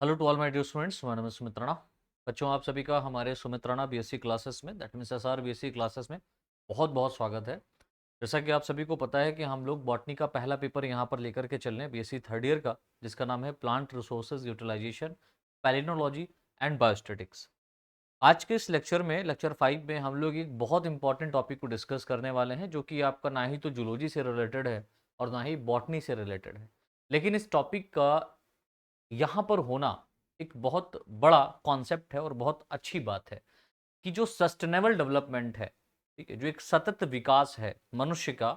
Hello to all my dear students, my name is Sumit Rana. बच्चों, आप सभी का हमारे सुमित राणा बीएससी क्लासेस में, that means SR BSc classes में बहुत बहुत स्वागत है। जैसा कि आप सभी को पता है कि हम लोग बॉटनी का पहला पेपर यहाँ पर लेकर के चल रहे हैं, बीएससी थर्ड ईयर का, जिसका नाम है plant resources utilization, palynology and biostatistics. आज के इस लेक्चर में, लेक्चर 5 में, हम लोग एक बहुत इंपॉर्टेंट टॉपिक को डिस्कस करने वाले हैं, जो कि आपका ना ही तो जूलॉजी से रिलेटेड है और ना ही बॉटनी से रिलेटेड है। लेकिन इस टॉपिक का यहाँ पर होना एक बहुत बड़ा कॉन्सेप्ट है और बहुत अच्छी बात है कि जो सस्टेनेबल डेवलपमेंट है, ठीक है, जो एक सतत विकास है मनुष्य का,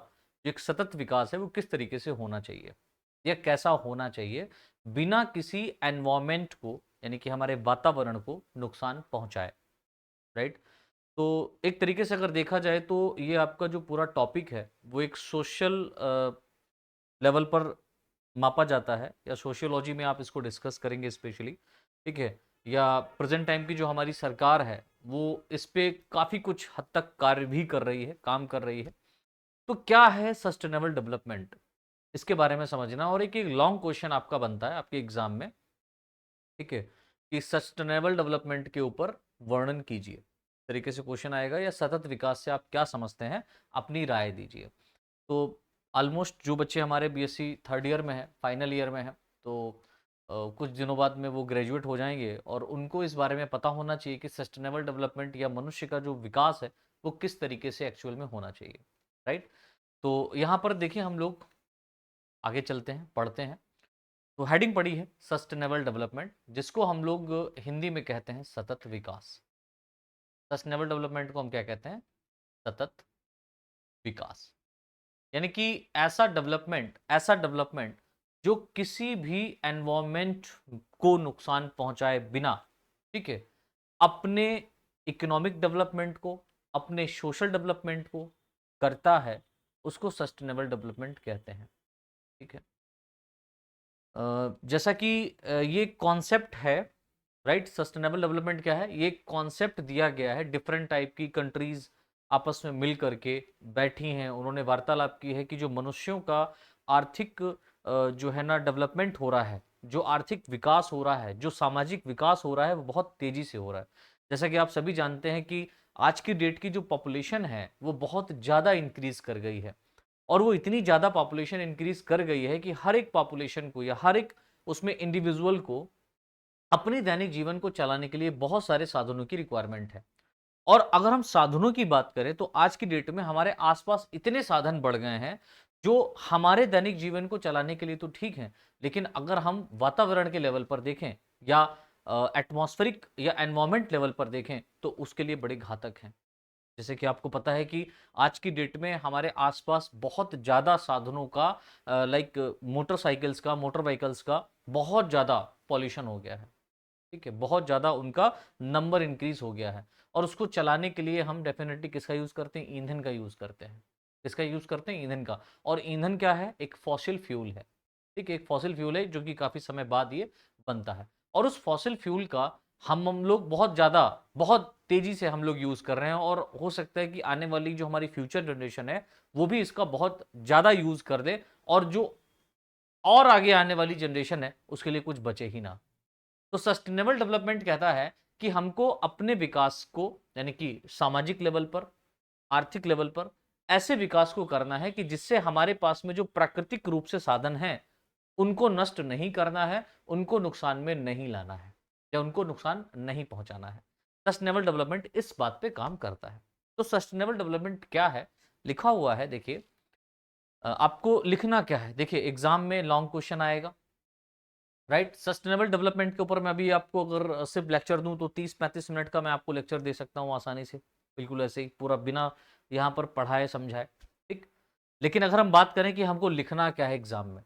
जो एक सतत विकास है, वो किस तरीके से होना चाहिए या कैसा होना चाहिए बिना किसी एनवायरमेंट को, यानी कि हमारे वातावरण को नुकसान पहुंचाए। राइट। तो एक तरीके से अगर देखा जाए तो ये आपका जो पूरा टॉपिक है वो एक सोशल लेवल पर मापा जाता है, या सोशियोलॉजी में आप इसको डिस्कस करेंगे स्पेशली, ठीक है। या प्रेजेंट टाइम की जो हमारी सरकार है वो इस पे काफ़ी कुछ हद तक कार्य भी कर रही है, काम कर रही है। तो क्या है सस्टेनेबल डेवलपमेंट, इसके बारे में समझना, और एक एक लॉन्ग क्वेश्चन आपका बनता है आपके एग्जाम में, ठीक है, कि सस्टेनेबल डेवलपमेंट के ऊपर वर्णन कीजिए। तरीके से क्वेश्चन आएगा, या सतत विकास से आप क्या समझते हैं, अपनी राय दीजिए। तो ऑलमोस्ट जो बच्चे हमारे बीएससी थर्ड ईयर में है, फाइनल ईयर में है, तो कुछ दिनों बाद में वो ग्रेजुएट हो जाएंगे और उनको इस बारे में पता होना चाहिए कि सस्टेनेबल डेवलपमेंट या मनुष्य का जो विकास है वो किस तरीके से एक्चुअल में होना चाहिए। राइट। तो यहाँ पर देखिए, हम लोग आगे चलते हैं, पढ़ते हैं। तो हेडिंग पड़ी है सस्टेनेबल डेवलपमेंट, जिसको हम लोग हिंदी में कहते हैं सतत विकास। सस्टेनेबल डेवलपमेंट को हम क्या कहते हैं? सतत विकास। यानी कि ऐसा डेवलपमेंट जो किसी भी एनवायरमेंट को नुकसान पहुंचाए बिना, ठीक है, अपने इकोनॉमिक डेवलपमेंट को, अपने सोशल डेवलपमेंट को करता है, उसको सस्टेनेबल डेवलपमेंट कहते हैं। ठीक है। जैसा कि ये कॉन्सेप्ट है, राइट। सस्टेनेबल डेवलपमेंट क्या है? ये कॉन्सेप्ट दिया गया है, डिफरेंट टाइप की कंट्रीज आपस में मिल करके बैठी हैं, उन्होंने वार्तालाप की है कि जो मनुष्यों का आर्थिक जो है ना डेवलपमेंट हो रहा है, जो आर्थिक विकास हो रहा है, जो सामाजिक विकास हो रहा है, वो बहुत तेजी से हो रहा है। जैसा कि आप सभी जानते हैं कि आज की डेट की जो पॉपुलेशन है वो बहुत ज़्यादा इंक्रीज कर गई है, और वो इतनी ज़्यादा पॉपुलेशन इंक्रीज कर गई है कि हर एक पॉपुलेशन को, या हर एक उसमें इंडिविजुअल को अपने दैनिक जीवन को चलाने के लिए बहुत सारे साधनों की रिक्वायरमेंट है। और अगर हम साधनों की बात करें तो आज की डेट में हमारे आसपास इतने साधन बढ़ गए हैं जो हमारे दैनिक जीवन को चलाने के लिए तो ठीक है, लेकिन अगर हम वातावरण के लेवल पर देखें, या एटमॉस्फेरिक या एनवायरमेंट लेवल पर देखें, तो उसके लिए बड़े घातक हैं। जैसे कि आपको पता है कि आज की डेट में हमारे आसपास बहुत ज़्यादा साधनों का, लाइक मोटरसाइकिल्स का, मोटर व्हीकल्स का बहुत ज़्यादा पॉल्यूशन हो गया है। ठीक है, बहुत ज़्यादा उनका नंबर इंक्रीज हो गया है, और उसको चलाने के लिए हम डेफिनेटली किसका यूज़ करते हैं? ईंधन का यूज़ करते हैं। किसका यूज़ करते हैं? ईंधन का। और ईंधन क्या है? एक फॉसिल फ्यूल है। ठीक है, एक फॉसिल फ्यूल है जो कि काफ़ी समय बाद ये बनता है, और उस फॉसिल फ्यूल का हम लोग बहुत ज़्यादा, बहुत तेज़ी से हम लोग यूज़ कर रहे हैं, और हो सकता है कि आने वाली जो हमारी फ्यूचर जनरेशन है वो भी इसका बहुत ज़्यादा यूज़ कर दे, और जो और आगे आने वाली जनरेशन है उसके लिए कुछ बचे ही ना। तो सस्टेनेबल डेवलपमेंट कहता है कि हमको अपने विकास को, यानी कि सामाजिक लेवल पर, आर्थिक लेवल पर, ऐसे विकास को करना है कि जिससे हमारे पास में जो प्राकृतिक रूप से साधन हैं उनको नष्ट नहीं करना है, उनको नुकसान में नहीं लाना है, या उनको नुकसान नहीं पहुंचाना है। सस्टेनेबल डेवलपमेंट इस बात पे काम करता है। तो सस्टेनेबल डेवलपमेंट क्या है? लिखा हुआ है, देखिए। आपको लिखना क्या है? देखिए, एग्जाम में लॉन्ग क्वेश्चन आएगा, राइट। सस्टेनेबल डेवलपमेंट के ऊपर मैं अभी आपको अगर सिर्फ लेक्चर दूं तो 30-35 मिनट का मैं आपको लेक्चर दे सकता हूं आसानी से, बिल्कुल ऐसे ही पूरा, बिना यहाँ पर पढ़ाए समझाए। ठीक। लेकिन अगर हम बात करें कि हमको लिखना क्या है एग्जाम में,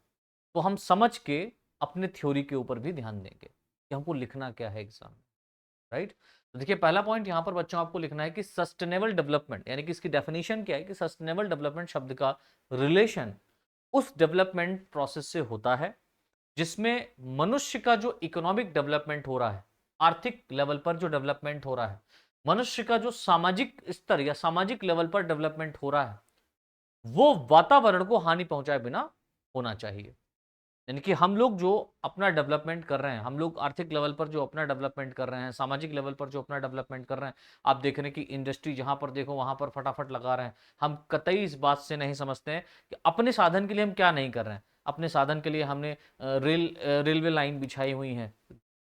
तो हम समझ के अपने थ्योरी के ऊपर भी ध्यान देंगे कि हमको लिखना क्या है एग्जाम में। राइट। तो देखिए, पहला पॉइंट यहाँ पर बच्चों आपको लिखना है कि सस्टेनेबल डेवलपमेंट, यानी कि इसकी डेफिनेशन क्या है, कि सस्टेनेबल डेवलपमेंट शब्द का रिलेशन उस डेवलपमेंट प्रोसेस से होता है जिसमें मनुष्य का जो इकोनॉमिक डेवलपमेंट हो रहा है, आर्थिक लेवल पर जो डेवलपमेंट हो रहा है, मनुष्य का जो सामाजिक स्तर या सामाजिक लेवल पर डेवलपमेंट हो रहा है, वो वातावरण को हानि पहुंचाए बिना होना चाहिए। यानी कि हम लोग जो अपना डेवलपमेंट कर रहे हैं, हम लोग आर्थिक लेवल पर जो अपना डेवलपमेंट कर रहे हैं, सामाजिक लेवल पर जो अपना डेवलपमेंट कर रहे हैं, आप देख रहे हैं कि इंडस्ट्री जहां पर देखो वहां पर फटाफट लगा रहे हैं। हम कतई इस बात से नहीं समझते हैं कि अपने साधन के लिए हम क्या नहीं कर रहे हैं। अपने साधन के लिए हमने रेलवे लाइन बिछाई हुई है,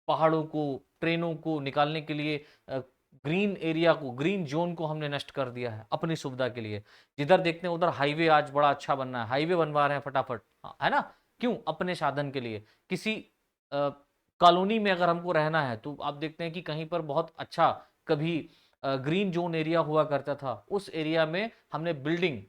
पहाड़ों को, ट्रेनों को निकालने के लिए ग्रीन एरिया को, ग्रीन जोन को हमने नष्ट कर दिया है अपनी सुविधा के लिए। जिधर देखते हैं उधर हाईवे आज बड़ा अच्छा बन रहा है, हाईवे बनवा रहे हैं फटाफट, है ना? क्यों? अपने साधन के लिए। किसी कॉलोनी में अगर हमको रहना है तो आप देखते हैं कि कहीं पर बहुत अच्छा कभी ग्रीन जोन एरिया हुआ करता था, उस एरिया में हमने बिल्डिंग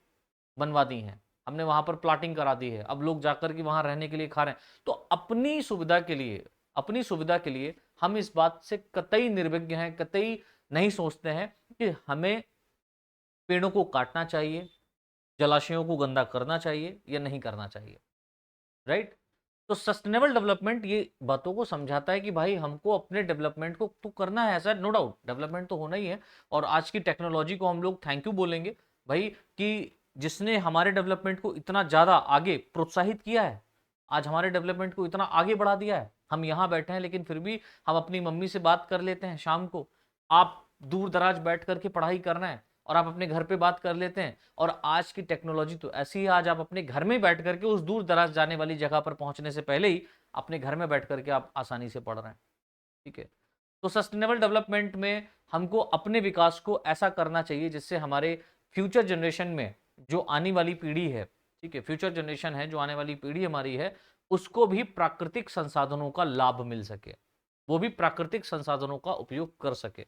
बनवा दी हैं, हमने वहां पर प्लॉटिंग करा दी है, अब लोग जाकर के वहां रहने के लिए खा रहे हैं। तो अपनी सुविधा के लिए, अपनी सुविधा के लिए हम इस बात से कतई निर्विज्ञ हैं, कतई नहीं सोचते हैं कि हमें पेड़ों को काटना चाहिए, जलाशयों को गंदा करना चाहिए या नहीं करना चाहिए, राइट? तो सस्टेनेबल डेवलपमेंट ये बातों को समझाता है कि भाई हमको अपने डेवलपमेंट को तो करना है, ऐसा नो डाउट डेवलपमेंट तो होना ही है। और आज की टेक्नोलॉजी को हम लोग थैंक यू बोलेंगे भाई, कि जिसने हमारे डेवलपमेंट को इतना ज्यादा आगे प्रोत्साहित किया है, आज हमारे डेवलपमेंट को इतना आगे बढ़ा दिया है। हम यहाँ बैठे हैं लेकिन फिर भी हम अपनी मम्मी से बात कर लेते हैं शाम को। आप दूर दराज बैठ करके पढ़ाई करना है और आप अपने घर पे बात कर लेते हैं। और आज की टेक्नोलॉजी तो ऐसी है, आज आप अपने घर में बैठ करके उस दूर दराज जाने वाली जगह पर पहुंचने से पहले ही अपने घर में बैठ करके आप आसानी से पढ़ रहे हैं, ठीक है? तो सस्टेनेबल डेवलपमेंट में हमको अपने विकास को ऐसा करना चाहिए जिससे हमारे फ्यूचर जनरेशन में जो आने वाली पीढ़ी है, ठीक है, फ्यूचर जनरेशन है जो आने वाली पीढ़ी हमारी है, उसको भी प्राकृतिक संसाधनों का लाभ मिल सके, वो भी प्राकृतिक संसाधनों का उपयोग कर सके।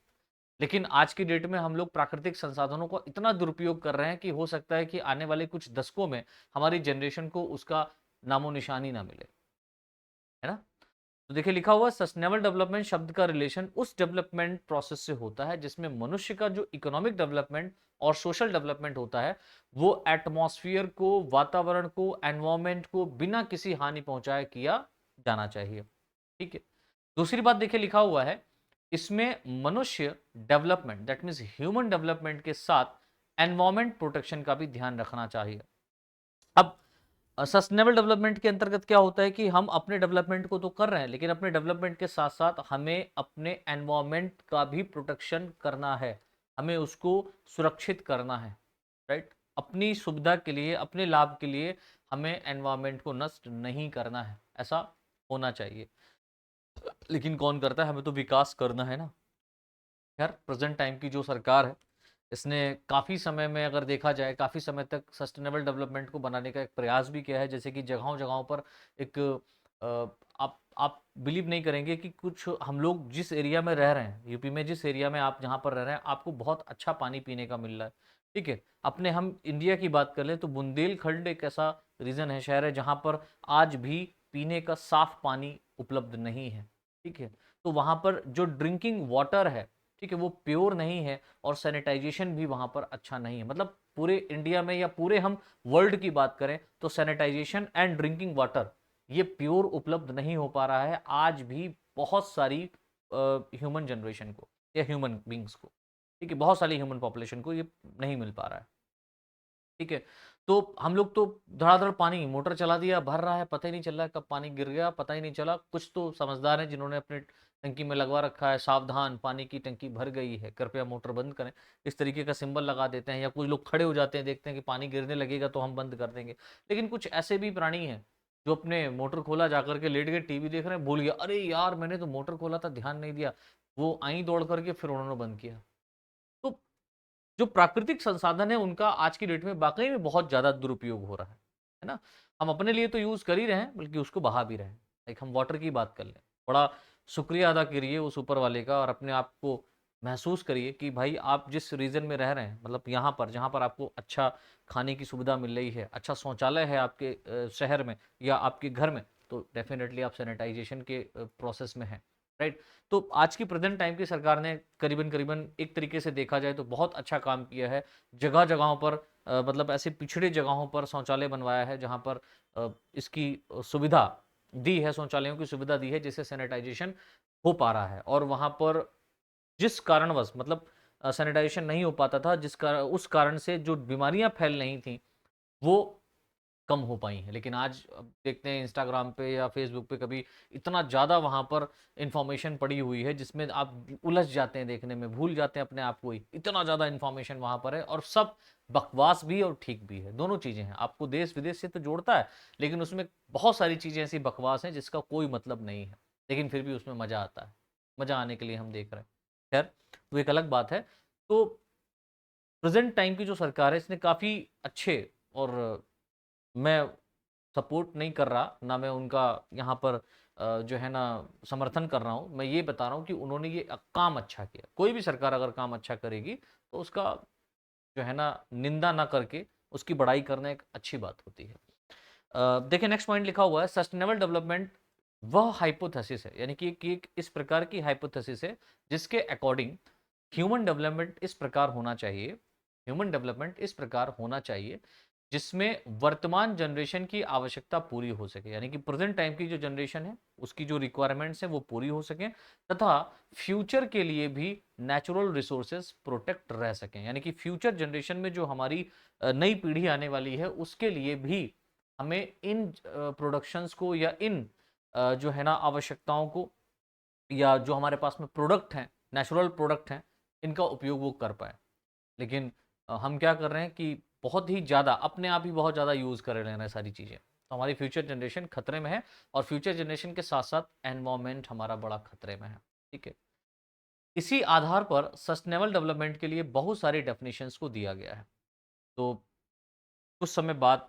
लेकिन आज की डेट में हम लोग प्राकृतिक संसाधनों को इतना दुरुपयोग कर रहे हैं कि हो सकता है कि आने वाले कुछ दशकों में हमारी जनरेशन को उसका नामो निशान ही ना मिले, है ना? तो देखिए लिखा हुआ सस्टेनेबल डेवलपमेंट शब्द का रिलेशन उस डेवलपमेंट प्रोसेस से होता है जिसमें मनुष्य का जो इकोनॉमिक डेवलपमेंट और सोशल डेवलपमेंट होता है, वो एटमॉस्फेयर को, वातावरण को, एनवायरमेंट को बिना किसी हानि पहुंचाए किया जाना चाहिए, ठीक है? दूसरी बात देखिए लिखा हुआ है, इसमें मनुष्य development that means human development के साथ एनवायरमेंट प्रोटेक्शन का भी ध्यान रखना चाहिए। अब सस्टेनेबल डेवलपमेंट के अंतर्गत क्या होता है कि हम अपने डेवलपमेंट को तो कर रहे हैं, लेकिन अपने डेवलपमेंट के साथ साथ हमें अपने एनवायरमेंट का भी प्रोटेक्शन करना है, हमें उसको सुरक्षित करना है, राइट? अपनी सुविधा के लिए, अपने लाभ के लिए हमें एनवायरमेंट को नष्ट नहीं करना है, ऐसा होना चाहिए। लेकिन कौन करता है? हमें तो विकास करना है ना। यार प्रेजेंट टाइम की जो सरकार है, इसने काफ़ी समय में अगर देखा जाए, काफ़ी समय तक सस्टेनेबल डेवलपमेंट को बनाने का एक प्रयास भी किया है। जैसे कि जगहों जगहों पर एक आप बिलीव नहीं करेंगे कि कुछ हम लोग जिस एरिया में रह रहे हैं, यूपी में जिस एरिया में आप जहाँ पर रह रहे हैं, आपको बहुत अच्छा पानी पीने का मिल रहा है, ठीक है? अपने हम इंडिया की बात कर लें तो बुंदेलखंड एक ऐसा रीजन है, शहर है, जहाँ पर आज भी पीने का साफ पानी उपलब्ध नहीं है, ठीक है? तो वहाँ पर जो ड्रिंकिंग वाटर है, ठीक है, वो प्योर नहीं है और सैनिटाइजेशन भी वहाँ पर अच्छा नहीं है। मतलब पूरे इंडिया में या पूरे हम वर्ल्ड की बात करें तो सैनिटाइजेशन एंड ड्रिंकिंग वाटर ये प्योर उपलब्ध नहीं हो पा रहा है आज भी बहुत सारी ह्यूमन जनरेशन को या ह्यूमन बींग्स को, ठीक है, बहुत सारी ह्यूमन पॉपुलेशन को ये नहीं मिल पा रहा है, ठीक है? तो हम लोग तो धड़ाधड़ पानी मोटर चला दिया, भर रहा है, पता ही नहीं चल रहा है कब पानी गिर गया, पता ही नहीं चला। कुछ तो समझदार हैं जिन्होंने अपने टंकी में लगवा रखा है, सावधान पानी की टंकी भर गई है, कृपया मोटर बंद करें, इस तरीके का सिंबल लगा देते हैं। या कुछ लोग खड़े हो जाते हैं, देखते हैं कि पानी गिरने लगेगा तो हम बंद कर देंगे। लेकिन कुछ ऐसे भी प्राणी हैं जो अपने मोटर खोला, जाकर के लेट गए, टीवी देख रहे हैं, भूल गया, अरे यार मैंने तो मोटर खोला था, ध्यान नहीं दिया, वो आई दौड़ करके फिर उन्होंने बंद किया। तो जो प्राकृतिक संसाधन है उनका आज की डेट में वाकई में बहुत ज्यादा दुरुपयोग हो रहा है ना? हम अपने लिए तो यूज कर ही रहे हैं बल्कि उसको बहा भी रहे हैं। लाइक हम वाटर की बात कर लें, बड़ा शुक्रिया अदा करिए उस ऊपर वाले का और अपने आप को महसूस करिए कि भाई आप जिस रीजन में रह रहे हैं, मतलब यहाँ पर जहाँ पर आपको अच्छा खाने की सुविधा मिल रही है, अच्छा शौचालय है आपके शहर में या आपके घर में, तो डेफिनेटली आप सैनिटाइजेशन के प्रोसेस में हैं, राइट? तो आज की प्रेजेंट टाइम की सरकार ने करीबन करीबन एक तरीके से देखा जाए तो बहुत अच्छा काम किया है। जगह जगहों पर मतलब ऐसे पिछड़े जगहों पर शौचालय बनवाया है जहां पर इसकी सुविधा दी है, शौचालयों की सुविधा दी है जिससे सैनिटाइजेशन हो पा रहा है। और वहां पर जिस कारणवश मतलब सैनिटाइजेशन नहीं हो पाता था, जिस कारण उस कारण से जो बीमारियां फैल रही थी वो कम हो पाई हैं। लेकिन आज अब देखते हैं इंस्टाग्राम पे या फेसबुक पे कभी इतना ज़्यादा वहाँ पर इन्फॉर्मेशन पड़ी हुई है जिसमें आप उलझ जाते हैं, देखने में भूल जाते हैं अपने आप को ही, इतना ज़्यादा इन्फॉर्मेशन वहाँ पर है और सब बकवास भी और ठीक भी है, दोनों चीज़ें हैं। आपको देश विदेश से तो जोड़ता है, लेकिन उसमें बहुत सारी चीज़ें ऐसी बकवास हैं जिसका कोई मतलब नहीं है, लेकिन फिर भी उसमें मज़ा आता है। मज़ा आने के लिए हम देख रहे हैं। खैर, वो एक अलग बात है। तो प्रेजेंट टाइम की जो सरकार है इसने काफ़ी अच्छे, और मैं सपोर्ट नहीं कर रहा, ना मैं उनका यहाँ पर जो है ना समर्थन कर रहा हूँ। मैं ये बता रहा हूँ कि उन्होंने ये काम अच्छा किया। कोई भी सरकार अगर काम अच्छा करेगी तो उसका जो है ना निंदा ना करके उसकी बड़ाई करना एक अच्छी बात होती है। देखिए नेक्स्ट पॉइंट लिखा हुआ है सस्टेनेबल डेवलपमेंट वह हाइपोथेसिस है, यानी कि एक इस प्रकार की हाइपोथेसिस है जिसके अकॉर्डिंग ह्यूमन डेवलपमेंट इस प्रकार होना चाहिए, ह्यूमन डेवलपमेंट इस प्रकार होना चाहिए जिसमें वर्तमान जनरेशन की आवश्यकता पूरी हो सके, यानी कि प्रेजेंट टाइम की जो जनरेशन है उसकी जो रिक्वायरमेंट्स है वो पूरी हो सके, तथा फ्यूचर के लिए भी नेचुरल रिसोर्सेज प्रोटेक्ट रह सकें, यानी कि फ्यूचर जनरेशन में जो हमारी नई पीढ़ी आने वाली है उसके लिए भी हमें इन प्रोडक्शंस को या इन जो है ना आवश्यकताओं को, या जो हमारे पास में प्रोडक्ट हैं, नेचुरल प्रोडक्ट हैं, इनका उपयोग वो कर पाए। लेकिन हम क्या कर रहे हैं कि बहुत ही ज़्यादा अपने आप ही बहुत ज़्यादा यूज़ कर रहे हैं सारी चीज़ें, तो हमारी फ्यूचर जनरेशन खतरे में है, और फ्यूचर जनरेशन के साथ साथ एनवायरमेंट हमारा बड़ा खतरे में है। ठीक है, इसी आधार पर सस्टेनेबल डेवलपमेंट के लिए बहुत सारी डेफिनेशंस को दिया गया है। तो कुछ समय बाद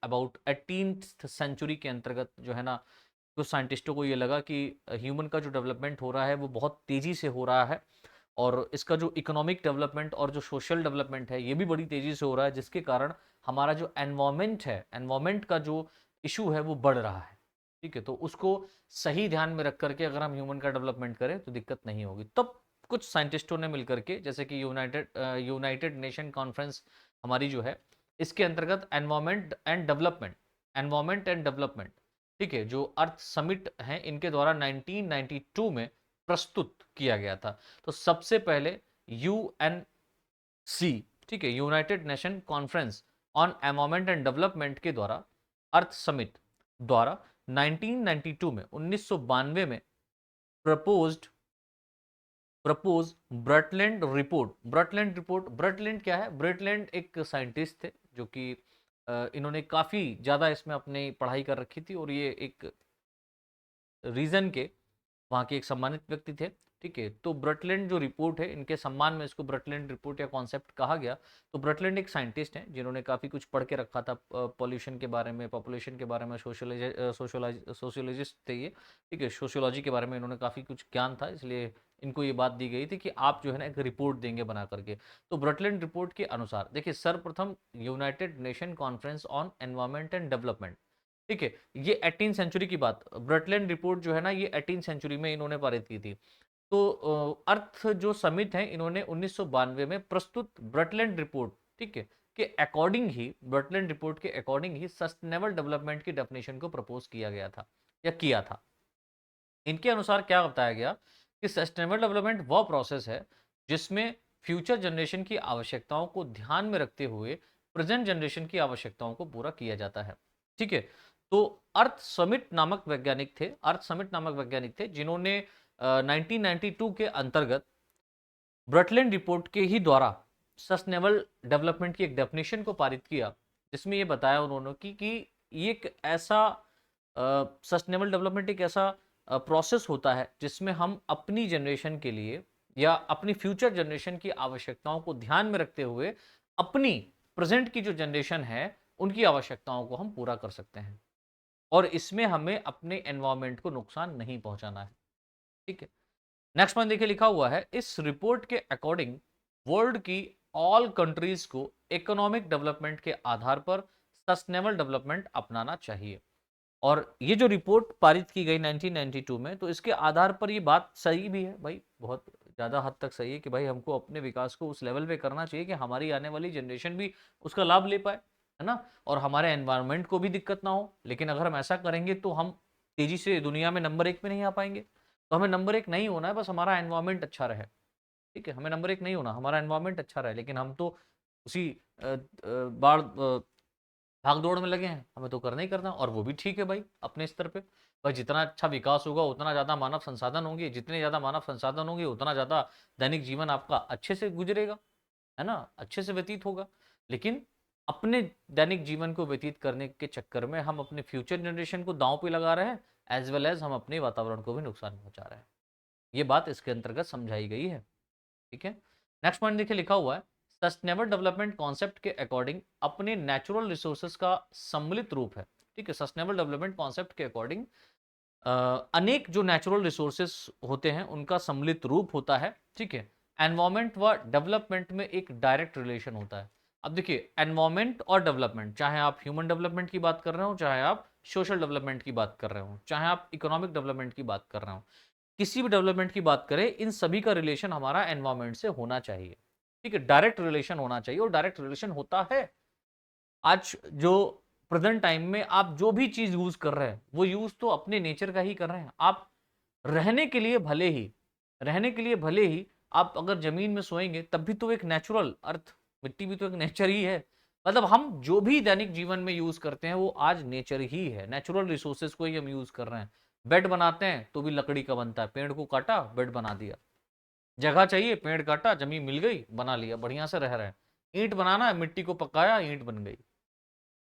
अबाउट 18th सेंचुरी के अंतर्गत जो है ना कुछ साइंटिस्टों को ये लगा कि ह्यूमन का जो डेवलपमेंट हो रहा है वो बहुत तेज़ी से हो रहा है, और इसका जो इकोनॉमिक डेवलपमेंट और जो सोशल डेवलपमेंट है ये भी बड़ी तेज़ी से हो रहा है, जिसके कारण हमारा जो एनवायरमेंट है, एनवायरमेंट का जो इशू है वो बढ़ रहा है। ठीक है, तो उसको सही ध्यान में रख करके अगर हम ह्यूमन का डेवलपमेंट करें तो दिक्कत नहीं होगी। तब कुछ साइंटिस्टों ने मिलकर के, जैसे कि यूनाइटेड नेशन कॉन्फ्रेंस हमारी जो है, इसके अंतर्गत एनवायरमेंट एंड डेवलपमेंट, ठीक है, जो अर्थ समिट हैं इनके द्वारा 1992 में प्रस्तुत किया गया था। तो सबसे पहले यूएनसी, ठीक है, United nation conference on environment and development के द्वारा, अर्थ समिट द्वारा 1992 में 1992 में प्रपोज्ड प्रपोज ब्रटलैंड क्या है? ब्रटलैंड एक साइंटिस्ट थे जो कि इन्होंने काफ़ी ज़्यादा इसमें अपनी पढ़ाई कर रखी थी, और ये एक रीजन के वहाँ के एक सम्मानित व्यक्ति थे। ठीक है, तो ब्रटलैंड जो रिपोर्ट है, इनके सम्मान में इसको ब्रटलैंड रिपोर्ट या कॉन्सेप्ट कहा गया। तो ब्रटलैंड एक साइंटिस्ट हैं जिन्होंने काफ़ी कुछ पढ़ के रखा था पॉल्यूशन के बारे में, पॉपुलेशन के बारे में, सोशोलॉजिस्ट थे ये। ठीक है, सोशियोलॉजी के बारे में इन्होंने काफ़ी कुछ ज्ञान था, इसलिए इनको ये बात दी गई थी कि आप जो है ना एक रिपोर्ट देंगे बना करके। तो ब्रटलैंड रिपोर्ट के अनुसार देखिए, सर्वप्रथम United nation conference on environment and development, ठीक है, ये 18 सेंचुरी की बात, ब्रटलैंड रिपोर्ट जो है ना ये 18 सेंचुरी में इन्होंने पारित की थी। तो अर्थ जो समिट है इन्होंने 1992 में प्रस्तुत ब्रटलैंड रिपोर्ट, ठीक है, के अकॉर्डिंग ही, ब्रटलैंड रिपोर्ट के अकॉर्डिंग ही सस्टेनेबल डेवलपमेंट की डेफिनेशन को प्रपोज किया गया था या किया था। इनके अनुसार क्या बताया गया कि सस्टेनेबल डेवलपमेंट वह प्रोसेस है जिसमें फ्यूचर जनरेशन की आवश्यकताओं को ध्यान में रखते हुए प्रेजेंट जनरेशन की आवश्यकताओं को पूरा किया जाता है। ठीक है, तो अर्थ समिट नामक वैज्ञानिक थे जिन्होंने 1992 के अंतर्गत ब्रटलैंड रिपोर्ट के ही द्वारा सस्टेनेबल डेवलपमेंट की एक डेफिनेशन को पारित किया, जिसमें ये बताया उन्होंने कि ये एक ऐसा सस्टेनेबल डेवलपमेंट एक ऐसा प्रोसेस होता है जिसमें हम अपनी जनरेशन के लिए या अपनी फ्यूचर जनरेशन की आवश्यकताओं को ध्यान में रखते हुए अपनी प्रेजेंट की जो जनरेशन है उनकी आवश्यकताओं को हम पूरा कर सकते हैं, और इसमें हमें अपने एनवायरमेंट को नुकसान नहीं पहुंचाना है। ठीक है, नेक्स्ट पॉइंट देखिए लिखा हुआ है, इस रिपोर्ट के अकॉर्डिंग वर्ल्ड की ऑल कंट्रीज को इकोनॉमिक डेवलपमेंट के आधार पर सस्टेनेबल डेवलपमेंट अपनाना चाहिए। और ये जो रिपोर्ट पारित की गई 1992 में, तो इसके आधार पर ये बात सही भी है भाई, बहुत ज़्यादा हद तक सही है कि भाई हमको अपने विकास को उस लेवल पे करना चाहिए कि हमारी आने वाली जनरेशन भी उसका लाभ ले पाए, है ना, और हमारे एनवायरनमेंट को भी दिक्कत ना हो। लेकिन अगर हम ऐसा करेंगे तो हम तेजी से दुनिया में नंबर 1 पे नहीं आ पाएंगे। तो हमें नंबर 1 नहीं होना है, बस हमारा एनवायरनमेंट अच्छा रहे। ठीक है, हमें नंबर 1 नहीं होना, हमारा एनवायरनमेंट अच्छा रहे, लेकिन हम तो उसी बाढ़ भाग दौड़ में लगे हैं, हमें तो करना ही करना, और वो भी ठीक है भाई अपने स्तर पे। भाई जितना अच्छा विकास होगा उतना ज़्यादा मानव संसाधन होंगे, जितने ज़्यादा मानव संसाधन होंगे उतना ज़्यादा दैनिक जीवन आपका अच्छे से गुजरेगा, है ना, अच्छे से व्यतीत होगा। लेकिन अपने दैनिक जीवन को व्यतीत करने के चक्कर में हम अपने फ्यूचर जनरेशन को दांव पे लगा रहे हैं, एज वेल एज हम अपने वातावरण को भी नुकसान पहुंचा रहे हैं। ये बात इसके अंतर्गत समझाई गई है। ठीक है। नेक्स्ट पॉइंट देखिए लिखा हुआ है, सस्टेनेबल डेवलपमेंट कॉन्सेप्ट के अकॉर्डिंग अपने नेचुरल रिसोर्सेज का सम्मिलित रूप है। ठीक है, सस्टेनेबल डेवलपमेंट कॉन्सेप्ट के अकॉर्डिंग अनेक जो नेचुरल रिसोर्सेस होते हैं उनका सम्मिलित रूप होता है। ठीक है, एनवायरमेंट व डेवलपमेंट में एक डायरेक्ट रिलेशन होता है। अब देखिए, एनवायरमेंट और डेवलपमेंट, चाहे आप ह्यूमन डेवलपमेंट की बात कर रहे हो, चाहे आप सोशल डेवलपमेंट की बात कर रहे हो, चाहे आप इकोनॉमिक डेवलपमेंट की बात कर रहे हो, किसी भी डेवलपमेंट की बात करें, इन सभी का रिलेशन हमारा एनवायरमेंट से होना चाहिए। ठीक है, डायरेक्ट रिलेशन होना चाहिए, और डायरेक्ट रिलेशन होता है। आज जो प्रेजेंट टाइम में आप जो भी चीज यूज कर रहे हैं वो यूज तो अपने नेचर का ही कर रहे हैं। आप रहने के लिए भले ही रहने के लिए भले ही आप अगर जमीन में सोएंगे तब भी तो एक नेचुरल अर्थ, मिट्टी भी तो एक नेचर ही है। मतलब हम जो भी दैनिक जीवन में यूज करते हैं वो आज नेचर ही है, नेचुरल रिसोर्सेज को ही हम यूज कर रहे हैं। बेड बनाते हैं तो भी लकड़ी का बनता है, पेड़ को काटा बेड बना दिया। जगह चाहिए, पेड़ काटा, जमीन मिल गई, बना लिया, बढ़िया से रह रहे हैं। ईंट बनाना है, मिट्टी को पकाया, ईंट बन गई,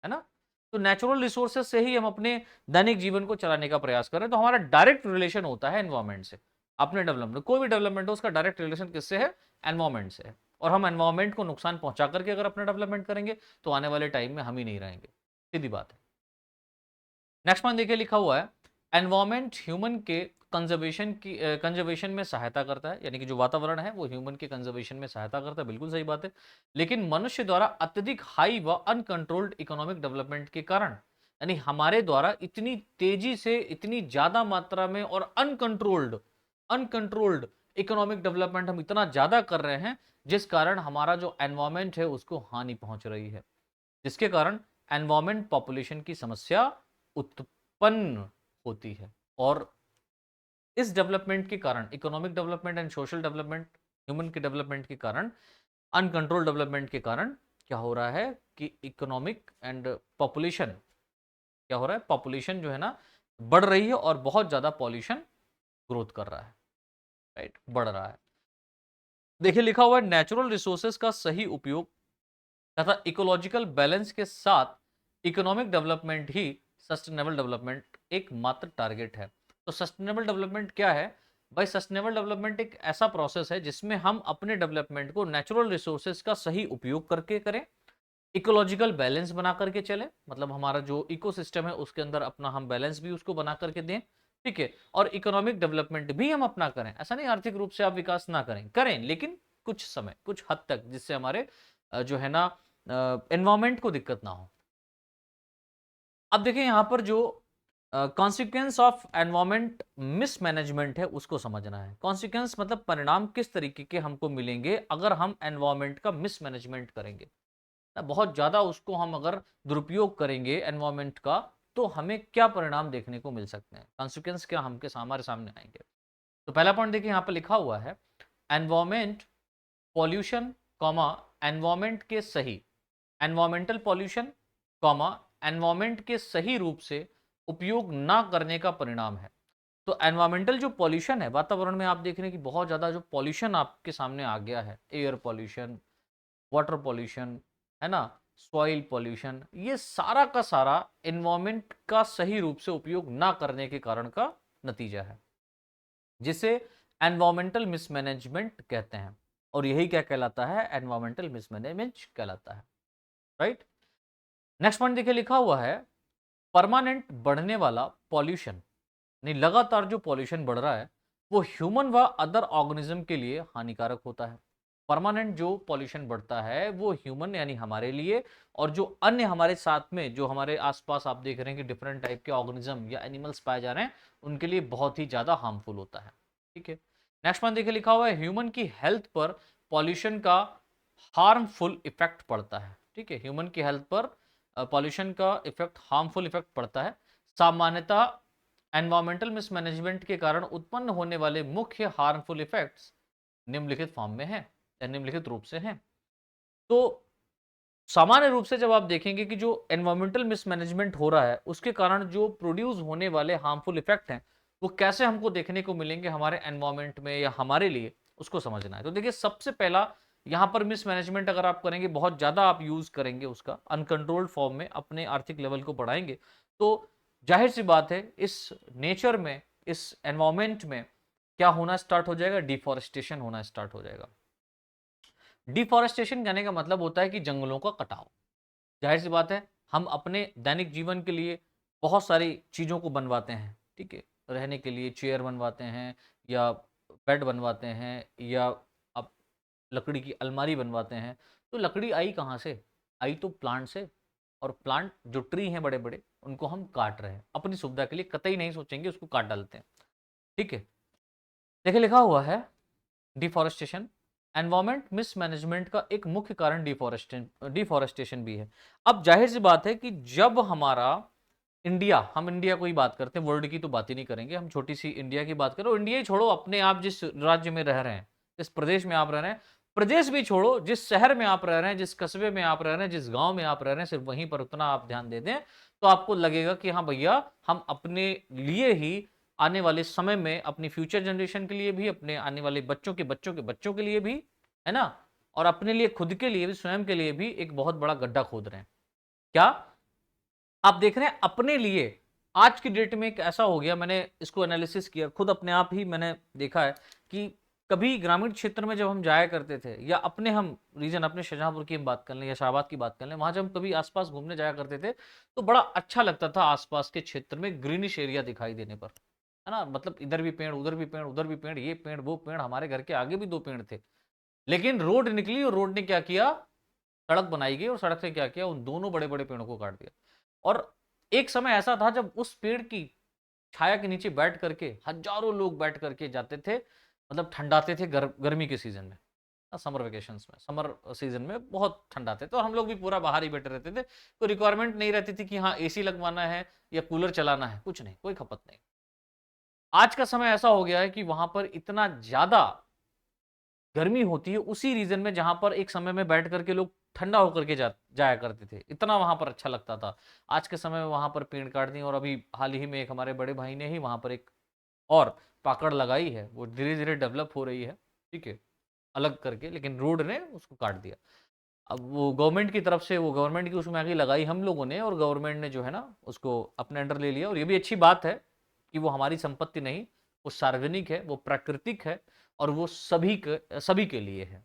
है ना। तो नेचुरल रिसोर्सेज से ही हम अपने दैनिक जीवन को चलाने का प्रयास कर रहे हैं। तो हमारा डायरेक्ट रिलेशन होता है एनवायरमेंट से। अपने डेवलपमेंट, कोई भी डेवलपमेंट हो उसका डायरेक्ट रिलेशन किससे है? एनवायरमेंट से है। और हम एनवायरमेंट को नुकसान पहुंचा करके अगर अपना डेवलपमेंट करेंगे तो आने वाले टाइम में हम ही नहीं रहेंगे, सीधी बात है। नेक्स्ट पॉइंट देखिए लिखा हुआ है, एनवायरमेंट ह्यूमन के कंजर्वेशन में सहायता करता है, यानी कि जो वातावरण है वो ह्यूमन के कंजर्वेशन में सहायता करता है, बिल्कुल सही बात है। लेकिन मनुष्य द्वारा अत्यधिक हाई व अनकंट्रोल्ड इकोनॉमिक डेवलपमेंट के कारण, यानी हमारे द्वारा इतनी तेजी से, इतनी ज्यादा मात्रा में और अनकंट्रोल्ड अनकंट्रोल्ड इकोनॉमिक डेवलपमेंट हम इतना ज्यादा कर रहे हैं, जिस कारण हमारा जो एनवायरमेंट है उसको हानि पहुंच रही है, जिसके कारण एनवायरमेंट पॉपुलेशन की समस्या उत्पन्न होती है। और इस डेवलपमेंट के कारण, economic development and social development, human के डेवलपमेंट के कारण, अनकंट्रोल डेवलपमेंट के कारण क्या हो रहा है कि इकोनॉमिक एंड पॉपुलेशन, क्या हो रहा है, पॉपुलेशन जो है ना बढ़ रही है और बहुत ज्यादा पॉल्यूशन ग्रोथ कर रहा है, राइट, बढ़ रहा है। देखिए लिखा हुआ है, नेचुरल रिसोर्सेज का सही उपयोग तथा इकोलॉजिकल बैलेंस के साथ इकोनॉमिक डेवलपमेंट ही सस्टेनेबल डेवलपमेंट एक मात्र टारगेट है। तो सस्टेनेबल डेवलपमेंट क्या है भाई? सस्टेनेबल डेवलपमेंट एक ऐसा प्रोसेस है जिसमें हम अपने डेवलपमेंट को नेचुरल रिसोर्सेज का सही उपयोग करके करें, इकोलॉजिकल बैलेंस बना करके चले, मतलब हमारा जो इकोसिस्टम है उसके अंदर अपना हम बैलेंस भी उसको बना करके दें। ठीक है, और इकोनॉमिक डेवलपमेंट भी हम अपना करें। ऐसा नहीं आर्थिक रूप से आप विकास ना करें, करें लेकिन कुछ समय, कुछ हद तक, जिससे हमारे जो है ना एनवायरमेंट को दिक्कत ना हो। अब देखिए यहां पर जो कॉन्सिक्वेंस ऑफ एनवायरमेंट मिसमैनेजमेंट है उसको समझना है। कॉन्सिक्वेंस मतलब परिणाम किस तरीके के हमको मिलेंगे अगर हम एनवायरमेंट का मिसमैनेजमेंट करेंगे ना, बहुत ज्यादा उसको हम अगर दुरुपयोग करेंगे एनवायरमेंट का, तो हमें क्या परिणाम देखने को मिल सकते हैं, कॉन्सिक्वेंस क्या हमके हमारे सामने आएंगे। तो पहला पॉइंट देखिए यहाँ पर लिखा हुआ है, एनवायरमेंट पॉल्यूशन कॉमा एनवायरमेंट के सही, एनवायरमेंटल पॉल्यूशन कॉमा एनवायरमेंट के सही रूप से उपयोग ना करने का परिणाम है। तो एनवायरमेंटल जो पॉल्यूशन है, वातावरण में आप देख रहे हैं कि बहुत ज्यादा जो पॉल्यूशन आपके सामने आ गया है, एयर पॉल्यूशन, वाटर पॉल्यूशन, है ना, सॉइल पॉल्यूशन, ये सारा का सारा एनवायरमेंट का सही रूप से उपयोग ना करने के कारण का नतीजा है, जिसे एनवायरमेंटल मिसमैनेजमेंट कहते हैं। और यही क्या कहलाता है? एनवायरमेंटल मिसमैनेजमेंट कहलाता है, राइट। नेक्स्ट पॉइंट देखिए लिखा हुआ है, परमानेंट बढ़ने वाला पॉल्यूशन, नहीं लगातार जो पॉल्यूशन बढ़ रहा है वो ह्यूमन व अदर ऑर्गेनिज्म के लिए हानिकारक होता है। परमानेंट जो पॉल्यूशन बढ़ता है वो ह्यूमन यानी हमारे लिए, और जो अन्य हमारे साथ में जो हमारे आसपास आप देख रहे हैं कि डिफरेंट टाइप के ऑर्गेनिज्म या एनिमल्स पाए जा रहे हैं, उनके लिए बहुत ही ज्यादा हार्मफुल होता है। ठीक है, नेक्स्ट पॉइंट देखिए लिखा हुआ है, ह्यूमन की हेल्थ पर पॉल्यूशन का हार्मफुल इफेक्ट पड़ता है। ठीक है, ह्यूमन की हेल्थ पर पॉल्यूशन का इफेक्ट, हार्मफुल इफेक्ट पड़ता है। सामान्यतः एनवायरमेंटल मिसमैनेजमेंट के कारण उत्पन्न होने वाले मुख्य हार्मफुल इफेक्ट्स निम्नलिखित फॉर्म में हैं या निम्नलिखित रूप से हैं। तो सामान्य रूप से जब आप देखेंगे कि जो एनवायरमेंटल मिसमैनेजमेंट हो रहा है उसके कारण जो प्रोड्यूस होने वाले हार्मफुल इफेक्ट हैं वो कैसे हमको देखने को मिलेंगे हमारे एनवायरमेंट में या हमारे लिए, उसको समझना है। तो देखिए सबसे पहला यहाँ पर मिसमैनेजमेंट अगर आप करेंगे, बहुत ज्यादा आप यूज करेंगे उसका अनकंट्रोल्ड फॉर्म में, अपने आर्थिक लेवल को बढ़ाएंगे, तो जाहिर सी बात है इस नेचर में, इस एनवायरमेंट में क्या होना स्टार्ट हो जाएगा, डिफॉरेस्टेशन होना स्टार्ट हो जाएगा। डिफॉरेस्टेशन कहने का मतलब होता है कि जंगलों का कटाव। जाहिर सी बात है हम अपने दैनिक जीवन के लिए बहुत सारी चीज़ों को बनवाते हैं, ठीक है, रहने के लिए चेयर बनवाते हैं या बेड बनवाते हैं या आप लकड़ी की अलमारी बनवाते हैं। तो लकड़ी आई कहाँ से? आई तो प्लांट से। और प्लांट जो ट्री हैं बड़े बड़े उनको हम काट रहे हैं अपनी सुविधा के लिए, कतई नहीं सोचेंगे, उसको काट डालते हैं, ठीक है। देखिए लिखा हुआ है डिफॉरेस्टेशन एनवायरमेंट मिसमैनेजमेंट का एक मुख्य कारण डिफॉरेस्टेशन भी है। अब जाहिर सी बात है कि जब हमारा इंडिया, हम इंडिया को ही बात करते हैं, वर्ल्ड की तो बात ही नहीं करेंगे, हम छोटी सी इंडिया की बात करो। इंडिया ही छोड़ो, अपने आप जिस राज्य में रह रहे हैं, जिस प्रदेश में आप रह रहे हैं, प्रदेश भी छोड़ो, जिस शहर में आप रह रहे हैं, जिस कस्बे में आप रह रहे हैं, जिस गांव में आप रह रहे हैं, सिर्फ वहीं पर उतना आप ध्यान दे दें तो आपको लगेगा कि हाँ भैया, हम अपने लिए ही आने वाले समय में, अपनी फ्यूचर जनरेशन के लिए भी, अपने आने वाले बच्चों के बच्चों के बच्चों के लिए भी, है ना, और अपने लिए खुद के लिए भी, स्वयं के लिए भी एक बहुत बड़ा गड्ढा खोद रहे हैं। क्या आप देख रहे हैं अपने लिए? आज की डेट में एक ऐसा हो गया, मैंने इसको एनालिसिस किया खुद अपने आप ही, मैंने देखा है कि कभी ग्रामीण क्षेत्र में जब हम जाया करते थे, या अपने हम रीजन, अपने शाहजहांपुर की हम बात कर लें या शाहबाद की बात कर लें, वहां जब हम कभी आसपास घूमने जाया करते थे तो बड़ा अच्छा लगता था आसपास के क्षेत्र में ग्रीनिश एरिया दिखाई देने पर, है ना, मतलब इधर भी पेड़, उधर भी पेड़, उधर भी पेड़, ये पेड़ वो पेड़, हमारे घर के आगे भी दो पेड़ थे। लेकिन रोड निकली और रोड ने क्या किया, सड़क बनाई गई और सड़क से क्या किया, उन दोनों बड़े बड़े पेड़ों को काट दिया। और एक समय ऐसा था जब उस पेड़ की छाया के नीचे बैठ करके हजारों लोग बैठ करके जाते थे, मतलब ठंडाते थे गर्मी के सीजन में, समर वेकेशंस में, समर सीजन में बहुत ठंडाते थे, और हम लोग भी पूरा बाहर ही बैठे रहते थे। कोई रिक्वायरमेंट नहीं रहती थी कि हाँ एसी लगवाना है या कूलर चलाना है, कुछ नहीं, कोई खपत नहीं। आज का समय ऐसा हो गया है कि वहां पर इतना ज्यादा गर्मी होती है उसी रीजन में जहां पर एक समय में बैठ करके लोग ठंडा होकर के जाया करते थे, इतना वहां पर अच्छा लगता था। आज के समय में वहां पर पेड़ काट दिए, और अभी हाल ही में एक हमारे बड़े भाई ने ही वहां पर एक और पाकड़ लगाई है, वो धीरे धीरे डेवलप हो रही है, ठीक है, अलग करके, लेकिन रोड ने उसको काट दिया। अब वो गवर्नमेंट की तरफ से, वो गवर्नमेंट की उसमें आगे लगाई हम लोगों ने, और गवर्नमेंट ने जो है ना उसको अपने अंडर ले लिया। और ये भी अच्छी बात है कि वो हमारी संपत्ति नहीं, वो सार्वजनिक है, वो प्राकृतिक है, और वो सभी के लिए है,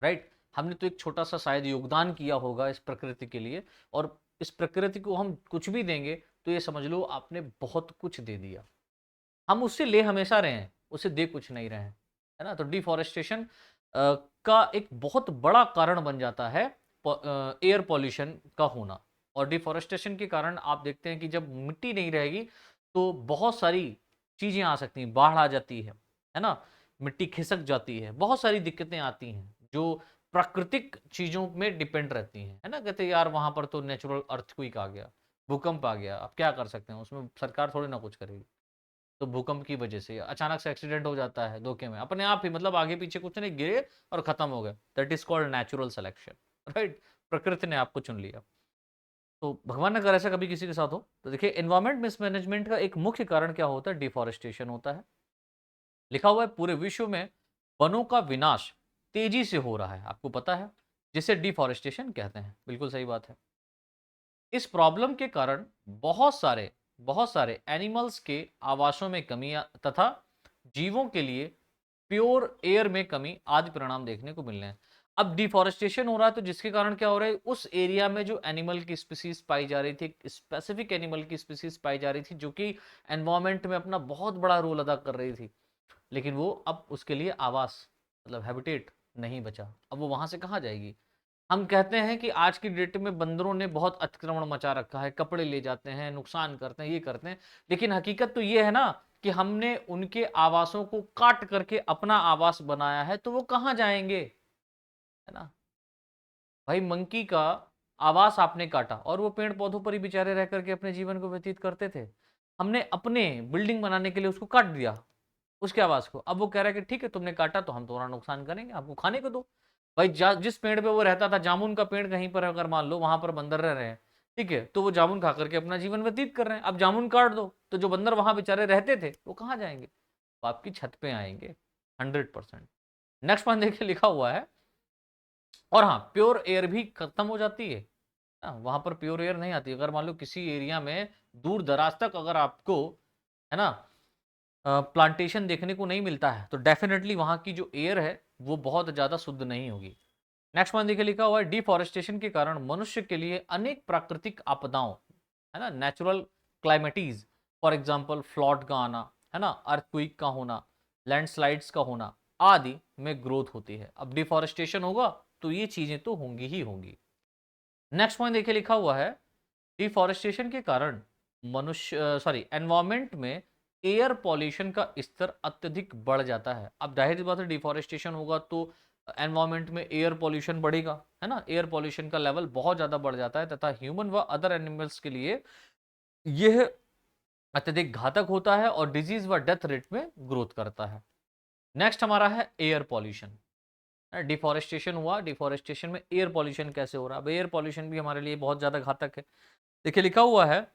राइट। हमने तो एक छोटा सा शायद योगदान किया होगा इस प्रकृति के लिए, और इस प्रकृति को हम कुछ भी देंगे तो ये समझ लो आपने बहुत कुछ दे दिया। हम उससे ले हमेशा रहे हैं, उसे दे कुछ नहीं रहे हैं, है ना। तो डिफॉरेस्टेशन का एक बहुत बड़ा कारण बन जाता है एयर पॉल्यूशन का होना। और डिफॉरेस्टेशन के कारण आप देखते हैं कि जब मिट्टी नहीं रहेगी तो बहुत सारी चीजें आ सकती हैं, बाढ़ आ जाती है ना, मिट्टी खिसक जाती है, बहुत सारी दिक्कतें आती हैं जो प्राकृतिक चीजों में डिपेंड रहती हैं, है ना। कहते हैं यार वहां पर तो नेचुरल अर्थक्वेक आ गया, भूकंप आ गया, अब क्या कर सकते हैं, उसमें सरकार थोड़ी ना कुछ करेगी। तो भूकंप की वजह से अचानक से एक्सीडेंट हो जाता है धोखे में, अपने आप ही, मतलब आगे पीछे कुछ नहीं, गिरे और खत्म हो गए। That is called natural selection, right. प्रकृति ने आपको चुन लिया। तो भगवान ने अगर ऐसा कभी किसी के साथ हो तो देखिए एनवायरमेंट मिसमैनेजमेंट का एक मुख्य कारण क्या होता है, डिफॉरेस्टेशन होता है। लिखा हुआ है पूरे विश्व में वनों का विनाश तेजी से हो रहा है, आपको पता है, जिसे डिफॉरेस्टेशन कहते हैं, बिल्कुल सही बात है। इस प्रॉब्लम के कारण बहुत सारे एनिमल्स के आवासों में कमी तथा जीवों के लिए प्योर एयर में कमी आदि परिणाम देखने को मिल रहे हैं। अब डिफॉरेस्टेशन हो रहा है तो जिसके कारण क्या हो रहा है, उस एरिया में जो एनिमल की स्पीसीज पाई जा रही थी, स्पेसिफिक एनिमल की स्पीसीज पाई जा रही थी जो कि एनवायरमेंट में अपना बहुत बड़ा रोल अदा कर रही थी, लेकिन वो अब उसके लिए आवास, मतलब हैबिटेट नहीं बचा। अब वो वहां से कहाँ जाएगी? हम कहते हैं कि आज की डेट में बंदरों ने बहुत अतिक्रमण मचा रखा है, कपड़े ले जाते हैं, नुकसान करते हैं, ये करते हैं, लेकिन हकीकत तो ये है ना कि हमने उनके आवासों को काट करके अपना आवास बनाया है, तो वो कहाँ जाएंगे, है ना। भाई मंकी का आवास आपने काटा और वो पेड़ पौधों पर ही बेचारे रह करके अपने जीवन को व्यतीत करते थे। हमने अपने बिल्डिंग बनाने के लिए उसको काट दिया, उसके आवास को। अब वो कह रहा है कि ठीक है तुमने काटा तो हम तुम्हारा नुकसान करेंगे, आपको खाने को दो। भाई जिस पेड़ पे वो रहता था, जामुन का पेड़ कहीं पर अगर मान लो वहां पर बंदर रह रहे हैं, ठीक है, तो वो जामुन खा करके अपना जीवन व्यतीत कर रहे हैं। अब जामुन काट दो तो जो बंदर वहां बेचारे रहते थे वो कहाँ जाएंगे? वो आपकी छत पे आएंगे 100%। नेक्स्ट पॉइंट देखिए लिखा हुआ है, और हाँ प्योर एयर भी खत्म हो जाती है। वहां पर प्योर एयर नहीं आती। अगर मान लो किसी एरिया में दूर दराज तक अगर आपको, है ना, प्लांटेशन देखने को नहीं मिलता है, तो डेफिनेटली वहां की जो एयर है वो बहुत ज्यादा शुद्ध नहीं होगी। नेक्स्ट पॉइंट देखिए लिखा हुआ है, डिफॉरेस्टेशन के कारण मनुष्य के लिए अनेक प्राकृतिक आपदाओं, है ना, नेचुरल क्लाइमेटीज, फॉर एग्जांपल फ्लड का आना, है ना, अर्थक्वेक का होना, लैंडस्लाइड्स का होना आदि में ग्रोथ होती है। अब डिफॉरेस्टेशन होगा तो ये चीजें तो होंगी ही होंगी। नेक्स्ट पॉइंट देखिए लिखा हुआ है, डिफॉरेस्टेशन के कारण मनुष्य सॉरी एनवायरमेंट में एयर पॉल्यूशन का स्तर अत्यधिक बढ़ जाता है। अब जाहिर सी बात है डिफॉरेस्टेशन होगा तो एनवायरमेंट में एयर पॉल्यूशन बढ़ेगा, है ना, एयर पॉल्यूशन का लेवल बहुत ज्यादा बढ़ जाता है तथा ह्यूमन व अदर एनिमल्स के लिए यह अत्यधिक घातक होता है और डिजीज व डेथ रेट में ग्रोथ करता है। नेक्स्ट हमारा है एयर पॉल्यूशन। डिफॉरेस्टेशन हुआ, डिफॉरेस्टेशन में एयर पॉल्यूशन कैसे हो रहा है? अब एयर पॉल्यूशन भी हमारे लिए बहुत ज्यादा घातक है। देखिए लिखा हुआ है,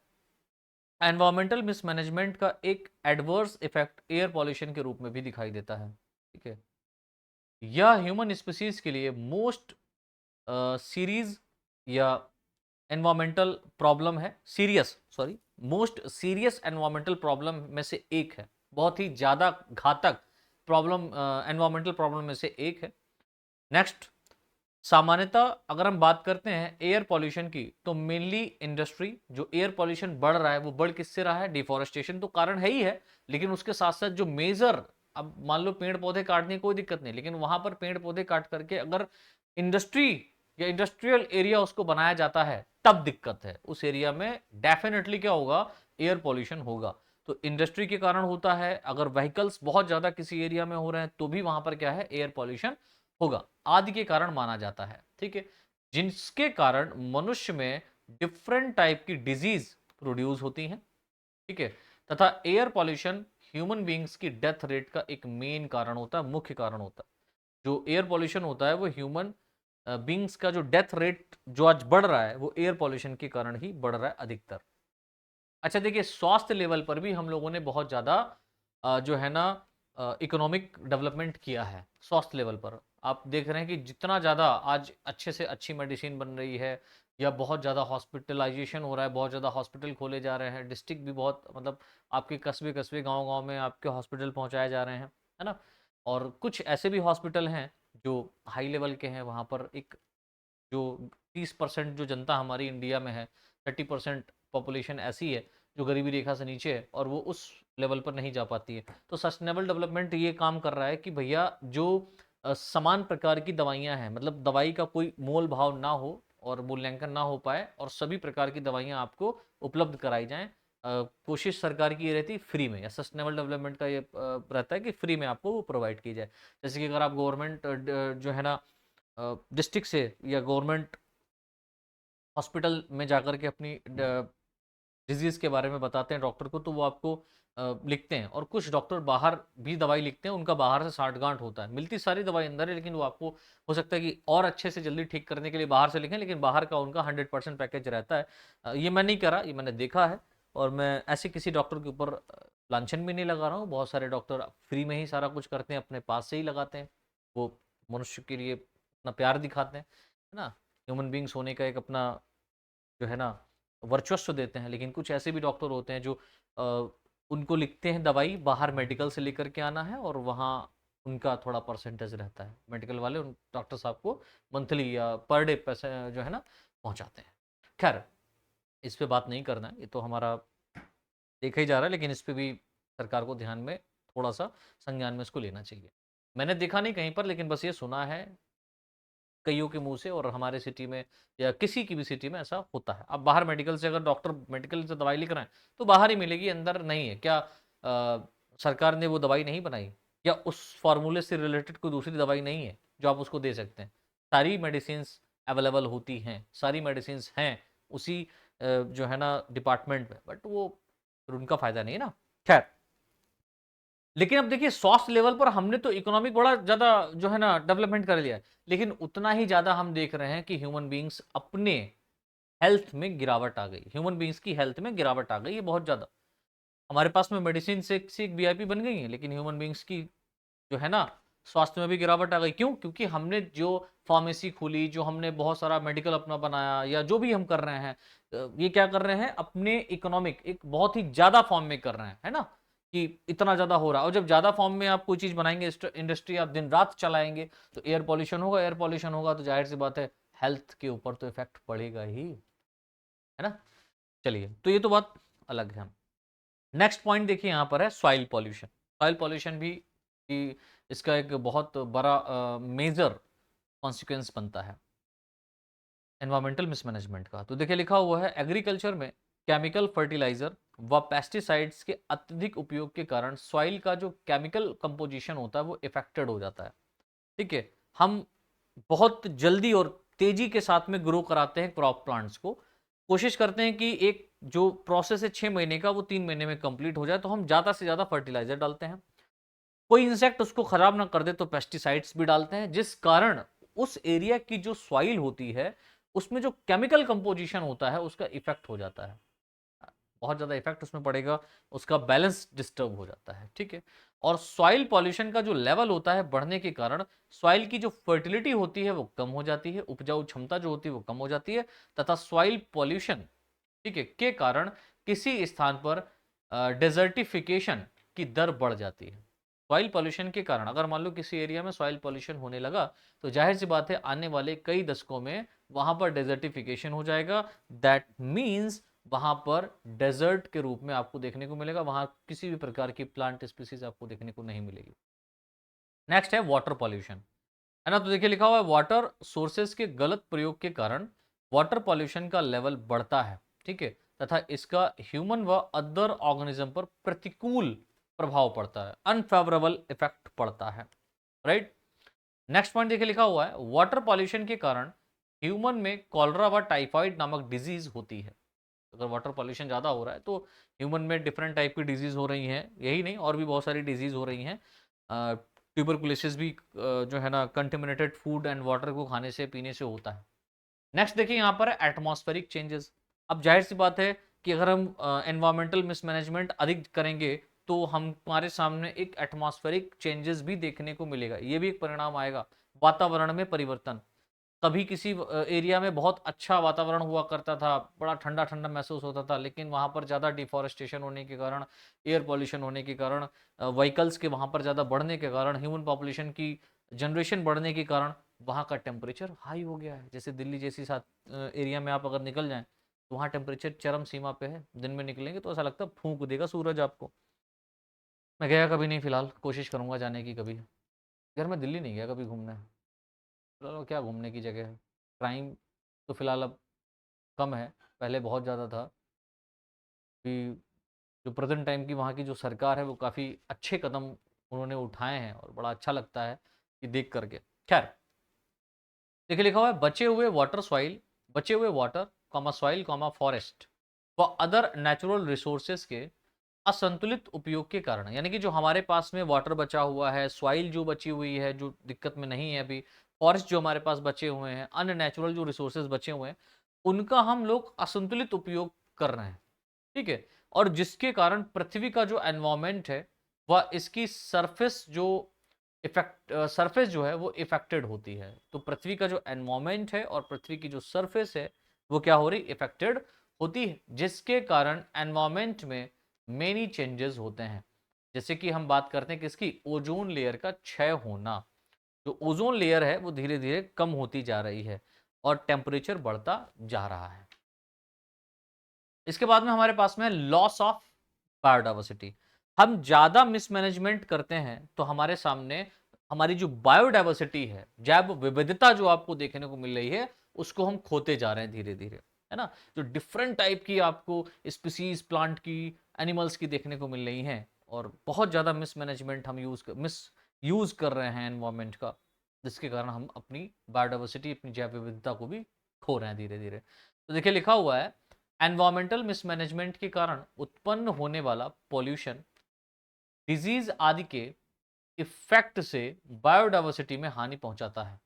एनवायरमेंटल मिसमैनेजमेंट का एक एडवर्स इफेक्ट एयर पॉल्यूशन के रूप में भी दिखाई देता है। ठीक है, यह ह्यूमन स्पीसीज के लिए मोस्ट सीरीज या एनवायरमेंटल प्रॉब्लम है, serious sorry most serious environmental problem में से एक है। बहुत ही ज्यादा घातक प्रॉब्लम, एनवायरमेंटल प्रॉब्लम में से एक है। नेक्स्ट, सामान्यतः अगर हम बात करते हैं एयर पॉल्यूशन की, तो मेनली इंडस्ट्री, जो एयर पॉल्यूशन बढ़ रहा है वो बढ़ किससे रहा है? डिफॉरेस्टेशन तो कारण है ही है, लेकिन उसके साथ साथ जो मेजर, अब मान लो पेड़ पौधे काटने की कोई दिक्कत नहीं, लेकिन वहां पर पेड़ पौधे काट करके अगर इंडस्ट्री या इंडस्ट्रियल एरिया उसको बनाया जाता है तब दिक्कत है। उस एरिया में डेफिनेटली क्या होगा? एयर पॉल्यूशन होगा। तो इंडस्ट्री के कारण होता है, अगर व्हीकल्स बहुत ज्यादा किसी एरिया में हो रहे हैं तो भी वहां पर क्या है? एयर पॉल्यूशन होगा, आदि के कारण माना जाता है। ठीक है, जिसके कारण मनुष्य में डिफरेंट टाइप की डिजीज प्रोड्यूस होती हैं। ठीक है, तथा एयर पॉल्यूशन ह्यूमन बींग्स की डेथ रेट का एक मेन कारण होता है, मुख्य कारण होता है। जो एयर पॉल्यूशन होता है वो ह्यूमन बींग्स का जो डेथ रेट जो आज बढ़ रहा है वो एयर पॉल्यूशन के कारण ही बढ़ रहा है अधिकतर। अच्छा देखिए, स्वास्थ्य लेवल पर भी हम लोगों ने बहुत ज़्यादा जो है ना इकोनॉमिक डेवलपमेंट किया है। स्वास्थ्य लेवल पर आप देख रहे हैं कि जितना ज़्यादा आज अच्छे से अच्छी मेडिसिन बन रही है, या बहुत ज़्यादा हॉस्पिटलाइजेशन हो रहा है, बहुत ज़्यादा हॉस्पिटल खोले जा रहे हैं, डिस्ट्रिक्ट भी बहुत, मतलब आपके कस्बे कस्बे गांव गांव में आपके हॉस्पिटल पहुंचाए जा रहे हैं, है ना। और कुछ ऐसे भी हॉस्पिटल हैं जो हाई लेवल के हैं, वहाँ पर एक जो 30% जो जनता हमारी इंडिया में है, 30% पॉपुलेशन ऐसी है जो गरीबी रेखा से नीचे है और वो उस लेवल पर नहीं जा पाती है। तो सस्टेनेबल डेवलपमेंट ये काम कर रहा है कि भैया जो समान प्रकार की दवाइयाँ हैं, मतलब दवाई का कोई मोल भाव ना हो और मूल्यांकन ना हो पाए, और सभी प्रकार की दवाइयाँ आपको उपलब्ध कराई जाएं। कोशिश सरकार की ये रहती है फ्री में, या सस्टेनेबल डेवलपमेंट का ये रहता है कि फ्री में आपको वो प्रोवाइड की जाए। जैसे कि अगर आप गवर्नमेंट जो है ना डिस्ट्रिक्ट से या गवर्नमेंट हॉस्पिटल में जाकर के अपनी डिजीज के बारे में बताते हैं डॉक्टर को, तो वो आपको लिखते हैं। और कुछ डॉक्टर बाहर भी दवाई लिखते हैं, उनका बाहर से साठगांठ होता है, मिलती सारी दवाई अंदर है, लेकिन वो आपको हो सकता है कि और अच्छे से जल्दी ठीक करने के लिए बाहर से लिखें, लेकिन बाहर का उनका 100% पैकेज रहता है। ये मैं नहीं करा, ये मैंने देखा है, और मैं ऐसे किसी डॉक्टर के ऊपर लांछन भी नहीं लगा रहा हूँ। बहुत सारे डॉक्टर फ्री में ही सारा कुछ करते हैं, अपने पास से ही लगाते हैं, वो मनुष्य के लिए अपना प्यार दिखाते हैं, है ना, ह्यूमन बींग्स होने का एक अपना जो है ना वर्चस्व देते हैं। लेकिन कुछ ऐसे भी डॉक्टर होते हैं जो उनको लिखते हैं दवाई, बाहर मेडिकल से लेकर के आना है, और वहाँ उनका थोड़ा परसेंटेज रहता है। मेडिकल वाले उन डॉक्टर साहब को मंथली या पर डे पैसे जो है ना पहुँचाते हैं। खैर, इस पे बात नहीं करना है, ये तो हमारा देखा ही जा रहा है, लेकिन इस पे भी सरकार को ध्यान में थोड़ा सा संज्ञान में इसको लेना चाहिए। मैंने देखा नहीं कहीं पर, लेकिन बस ये सुना है कईयों के मुंह से, और हमारे सिटी में या किसी की भी सिटी में ऐसा होता है। अब बाहर मेडिकल से अगर डॉक्टर मेडिकल से दवाई लिख रहे हैं तो बाहर ही मिलेगी, अंदर नहीं है क्या? सरकार ने वो दवाई नहीं बनाई, या उस फार्मूले से रिलेटेड कोई दूसरी दवाई नहीं है जो आप उसको दे सकते हैं? सारी मेडिसिन अवेलेबल होती हैं, सारी मेडिसिन हैं उसी जो है ना डिपार्टमेंट में, बट वो फिर उनका फायदा नहीं है ना। खैर, लेकिन अब देखिए स्वास्थ्य लेवल पर हमने तो इकोनॉमिक बड़ा ज्यादा जो है ना डेवलपमेंट कर लिया है, लेकिन उतना ही ज्यादा हम देख रहे हैं कि ह्यूमन बींग्स अपने हेल्थ में गिरावट आ गई, ह्यूमन बींग्स की हेल्थ में गिरावट आ गई है बहुत ज्यादा। हमारे पास में मेडिसिन से एक वीआईपी बन गई है, लेकिन ह्यूमन बींग्स की जो है ना स्वास्थ्य में भी गिरावट आ गई। क्यों? क्योंकि हमने जो फार्मेसी खोली, जो हमने बहुत सारा मेडिकल अपना बनाया, या जो भी हम कर रहे हैं, ये क्या कर रहे हैं, अपने इकोनॉमिक एक बहुत ही ज्यादा फॉर्म में कर रहे हैं, है ना, कि इतना ज्यादा हो रहा है। और जब ज्यादा फॉर्म में आप कोई चीज बनाएंगे, इंडस्ट्री आप दिन रात चलाएंगे, तो एयर पॉल्यूशन होगा, एयर पॉल्यूशन होगा तो जाहिर सी बात है हेल्थ के ऊपर तो इफेक्ट पड़ेगा ही, है ना। चलिए, तो ये तो बात अलग है। नेक्स्ट पॉइंट देखिए यहां पर है सॉइल पॉल्यूशन। सॉइल पॉल्यूशन भी कि इसका एक बहुत बड़ा मेजर कॉन्सिक्वेंस बनता है एनवायरमेंटल मिसमैनेजमेंट का। तो देखिए लिखा हुआ है एग्रीकल्चर में केमिकल फर्टिलाइजर व पेस्टिसाइड्स के अत्यधिक उपयोग के कारण सॉइल का जो केमिकल कंपोजिशन होता है वो इफेक्टेड हो जाता है। ठीक है, हम बहुत जल्दी और तेजी के साथ में ग्रो कराते हैं क्रॉप प्लांट्स को, कोशिश करते हैं कि एक जो प्रोसेस है 6 महीने का वो 3 महीने में कंप्लीट हो जाए, तो हम ज्यादा से ज्यादा फर्टिलाइजर डालते हैं। कोई इंसेक्ट उसको खराब ना कर दे तो पेस्टिसाइड्स भी डालते हैं, जिस कारण उस एरिया की जो सॉइल होती है उसमें जो केमिकल कंपोजिशन होता है उसका इफेक्ट हो जाता है, बहुत ज्यादा इफेक्ट उसमें पड़ेगा, उसका बैलेंस डिस्टर्ब हो जाता है। ठीक है, और सॉइल पॉल्यूशन का जो लेवल होता है बढ़ने के कारण सॉइल की जो फर्टिलिटी होती है वो कम हो जाती है, उपजाऊ क्षमता जो होती है वो कम हो जाती है, तथा सॉइल पॉल्यूशन, ठीक है, के कारण किसी स्थान पर डेजर्टिफिकेशन की दर बढ़ जाती है। सॉइल पॉल्यूशन के कारण अगर मान लो किसी एरिया में सॉइल पॉल्यूशन होने लगा, तो जाहिर सी बात है आने वाले कई दशकों में वहां पर डेजर्टिफिकेशन हो जाएगा। दैट मीन्स वहां पर डेजर्ट के रूप में आपको देखने को मिलेगा, वहां किसी भी प्रकार की प्लांट स्पीसीज आपको देखने को नहीं मिलेगी। नेक्स्ट है वाटर पॉल्यूशन, है ना। तो देखिए लिखा हुआ है वाटर सोर्सेज के गलत प्रयोग के कारण वाटर पॉल्यूशन का लेवल बढ़ता है, ठीक है, तथा इसका ह्यूमन व अदर ऑर्गेनिज्म पर प्रतिकूल प्रभाव पड़ता है, अनफेवरेबल इफेक्ट पड़ता है, राइट। नेक्स्ट पॉइंट देखिए लिखा हुआ है वाटर पॉल्यूशन के कारण ह्यूमन में कॉलरा व टाइफाइड नामक डिजीज होती है। अगर वाटर पॉल्यूशन ज़्यादा हो रहा है तो ह्यूमन में डिफरेंट टाइप की डिजीज हो रही हैं, यही नहीं और भी बहुत सारी डिजीज हो रही हैं। ट्यूबरकुलोसिस भी जो है ना कंटेमिनेटेड फूड एंड वाटर को खाने से पीने से होता है। नेक्स्ट देखिए यहाँ पर है एटमॉस्फेरिक चेंजेस। अब जाहिर सी बात है कि अगर हम एनवायरमेंटल मिसमैनेजमेंट अधिक करेंगे तो हमारे सामने एक एटमॉस्फेरिक चेंजेस भी देखने को मिलेगा, ये भी एक परिणाम आएगा, वातावरण में परिवर्तन। कभी किसी एरिया में बहुत अच्छा वातावरण हुआ करता था, बड़ा ठंडा ठंडा महसूस होता था, लेकिन वहां पर ज़्यादा डिफॉरेस्टेशन होने के कारण, एयर पॉल्यूशन होने के कारण, व्हीकल्स के वहां पर ज़्यादा बढ़ने के कारण, ह्यूमन पॉपुलेशन की जनरेशन बढ़ने के कारण वहाँ का टेम्परेचर हाई हो गया है। जैसे दिल्ली जैसी साथ एरिया में आप अगर निकल जाएं तो वहाँ टेम्परेचर चरम सीमा पे है, दिन में निकलेंगे तो ऐसा लगता है फूंक देगा सूरज आपको। मैं गया कभी नहीं, फिलहाल कोशिश करूंगा जाने की कभी। यार मैं दिल्ली नहीं गया कभी घूमने, चलो क्या घूमने की जगह है। क्राइम तो फिलहाल अब कम है, पहले बहुत ज़्यादा था। कि जो प्रेजेंट टाइम की वहाँ की जो सरकार है वो काफ़ी अच्छे कदम उन्होंने उठाए हैं और बड़ा अच्छा लगता है कि देख करके। खैर देखिए लिखा हुआ है बचे हुए वाटर सॉइल, बचे हुए water comma soil comma forest व अदर नेचुरल रिसोर्सेज के असंतुलित उपयोग के कारण, यानी कि जो हमारे पास में वाटर बचा हुआ है, सॉइल जो बची हुई है जो दिक्कत में नहीं है अभी, फॉरेस्ट जो हमारे पास बचे हुए हैं, अन्य नेचुरल जो रिसोर्सेज बचे हुए हैं, उनका हम लोग असंतुलित उपयोग कर रहे हैं, ठीक है। और जिसके कारण पृथ्वी का जो एनवायरमेंट है वह इसकी सरफेस जो इफेक्ट सरफेस जो है वो इफेक्टेड होती है। तो पृथ्वी का जो एनवायरमेंट है और पृथ्वी की जो सरफेस है वो क्या हो रही, इफेक्टेड होती है, जिसके कारण एनवायरमेंट में मेनी चेंजेस होते हैं। जैसे कि हम बात करते हैं किसकी, ओजोन लेयर का क्षय होना। जो ओजोन लेयर है वो धीरे धीरे कम होती जा रही है और टेम्परेचर बढ़ता जा रहा है। इसके बाद में हमारे पास में लॉस ऑफ बायोडाइवर्सिटी। हम ज्यादा मिसमैनेजमेंट करते हैं तो हमारे सामने हमारी जो बायोडाइवर्सिटी है, जैव विविधता जो आपको देखने को मिल रही है, उसको हम खोते जा रहे हैं धीरे धीरे, है ना। जो डिफरेंट टाइप की आपको स्पीसीज प्लांट की, एनिमल्स की देखने को मिल रही हैं, और बहुत ज्यादा मिसमैनेजमेंट हम यूज कर रहे हैं एनवायरमेंट का, जिसके कारण हम अपनी बायोडाइवर्सिटी, अपनी जैव विविधता को भी खो रहे हैं धीरे धीरे। तो देखिए लिखा हुआ है एनवायरमेंटल मिसमैनेजमेंट के कारण उत्पन्न होने वाला पॉल्यूशन डिजीज आदि के इफेक्ट से बायोडायवर्सिटी में हानि पहुंचाता है।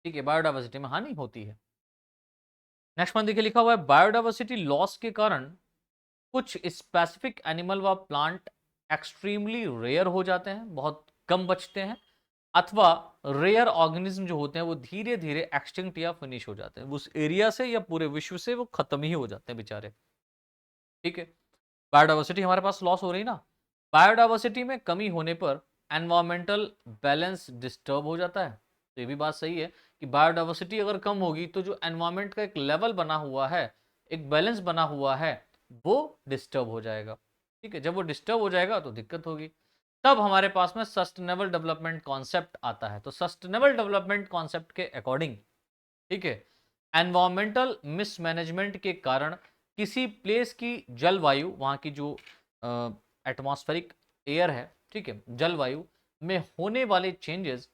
ठीक है, बायोडायवर्सिटी में हानि होती है। नेक्स्ट पॉइंट देखिए, लिखा हुआ है बायोडायवर्सिटी लॉस के कारण कुछ स्पेसिफिक एनिमल व प्लांट एक्सट्रीमली रेयर हो जाते हैं, बहुत कम बचते हैं, अथवा रेयर ऑर्गेनिज्म जो होते हैं वो धीरे धीरे एक्सटिंक्ट या फिनिश हो जाते हैं, उस एरिया से या पूरे विश्व से वो खत्म ही हो जाते हैं बेचारे। ठीक है, बायोडायवर्सिटी हमारे पास लॉस हो रही ना, बायोडायवर्सिटी में कमी होने पर एनवायरमेंटल बैलेंस डिस्टर्ब हो जाता है। तो ये भी बात सही है कि बायोडायवर्सिटी अगर कम होगी तो जो एनवायरमेंट का एक लेवल बना हुआ है, एक बैलेंस बना हुआ है, वो डिस्टर्ब हो जाएगा। ठीक है, जब वो डिस्टर्ब हो जाएगा तो दिक्कत होगी। तब हमारे पास में सस्टेनेबल डेवलपमेंट कॉन्सेप्ट आता है। तो सस्टेनेबल डेवलपमेंट कॉन्सेप्ट के अकॉर्डिंग, ठीक है, एनवायरमेंटल मिसमैनेजमेंट के कारण किसी प्लेस की जलवायु, वहां की जो एटमॉस्फेरिक एयर है, ठीक है, जलवायु में होने वाले चेंजेस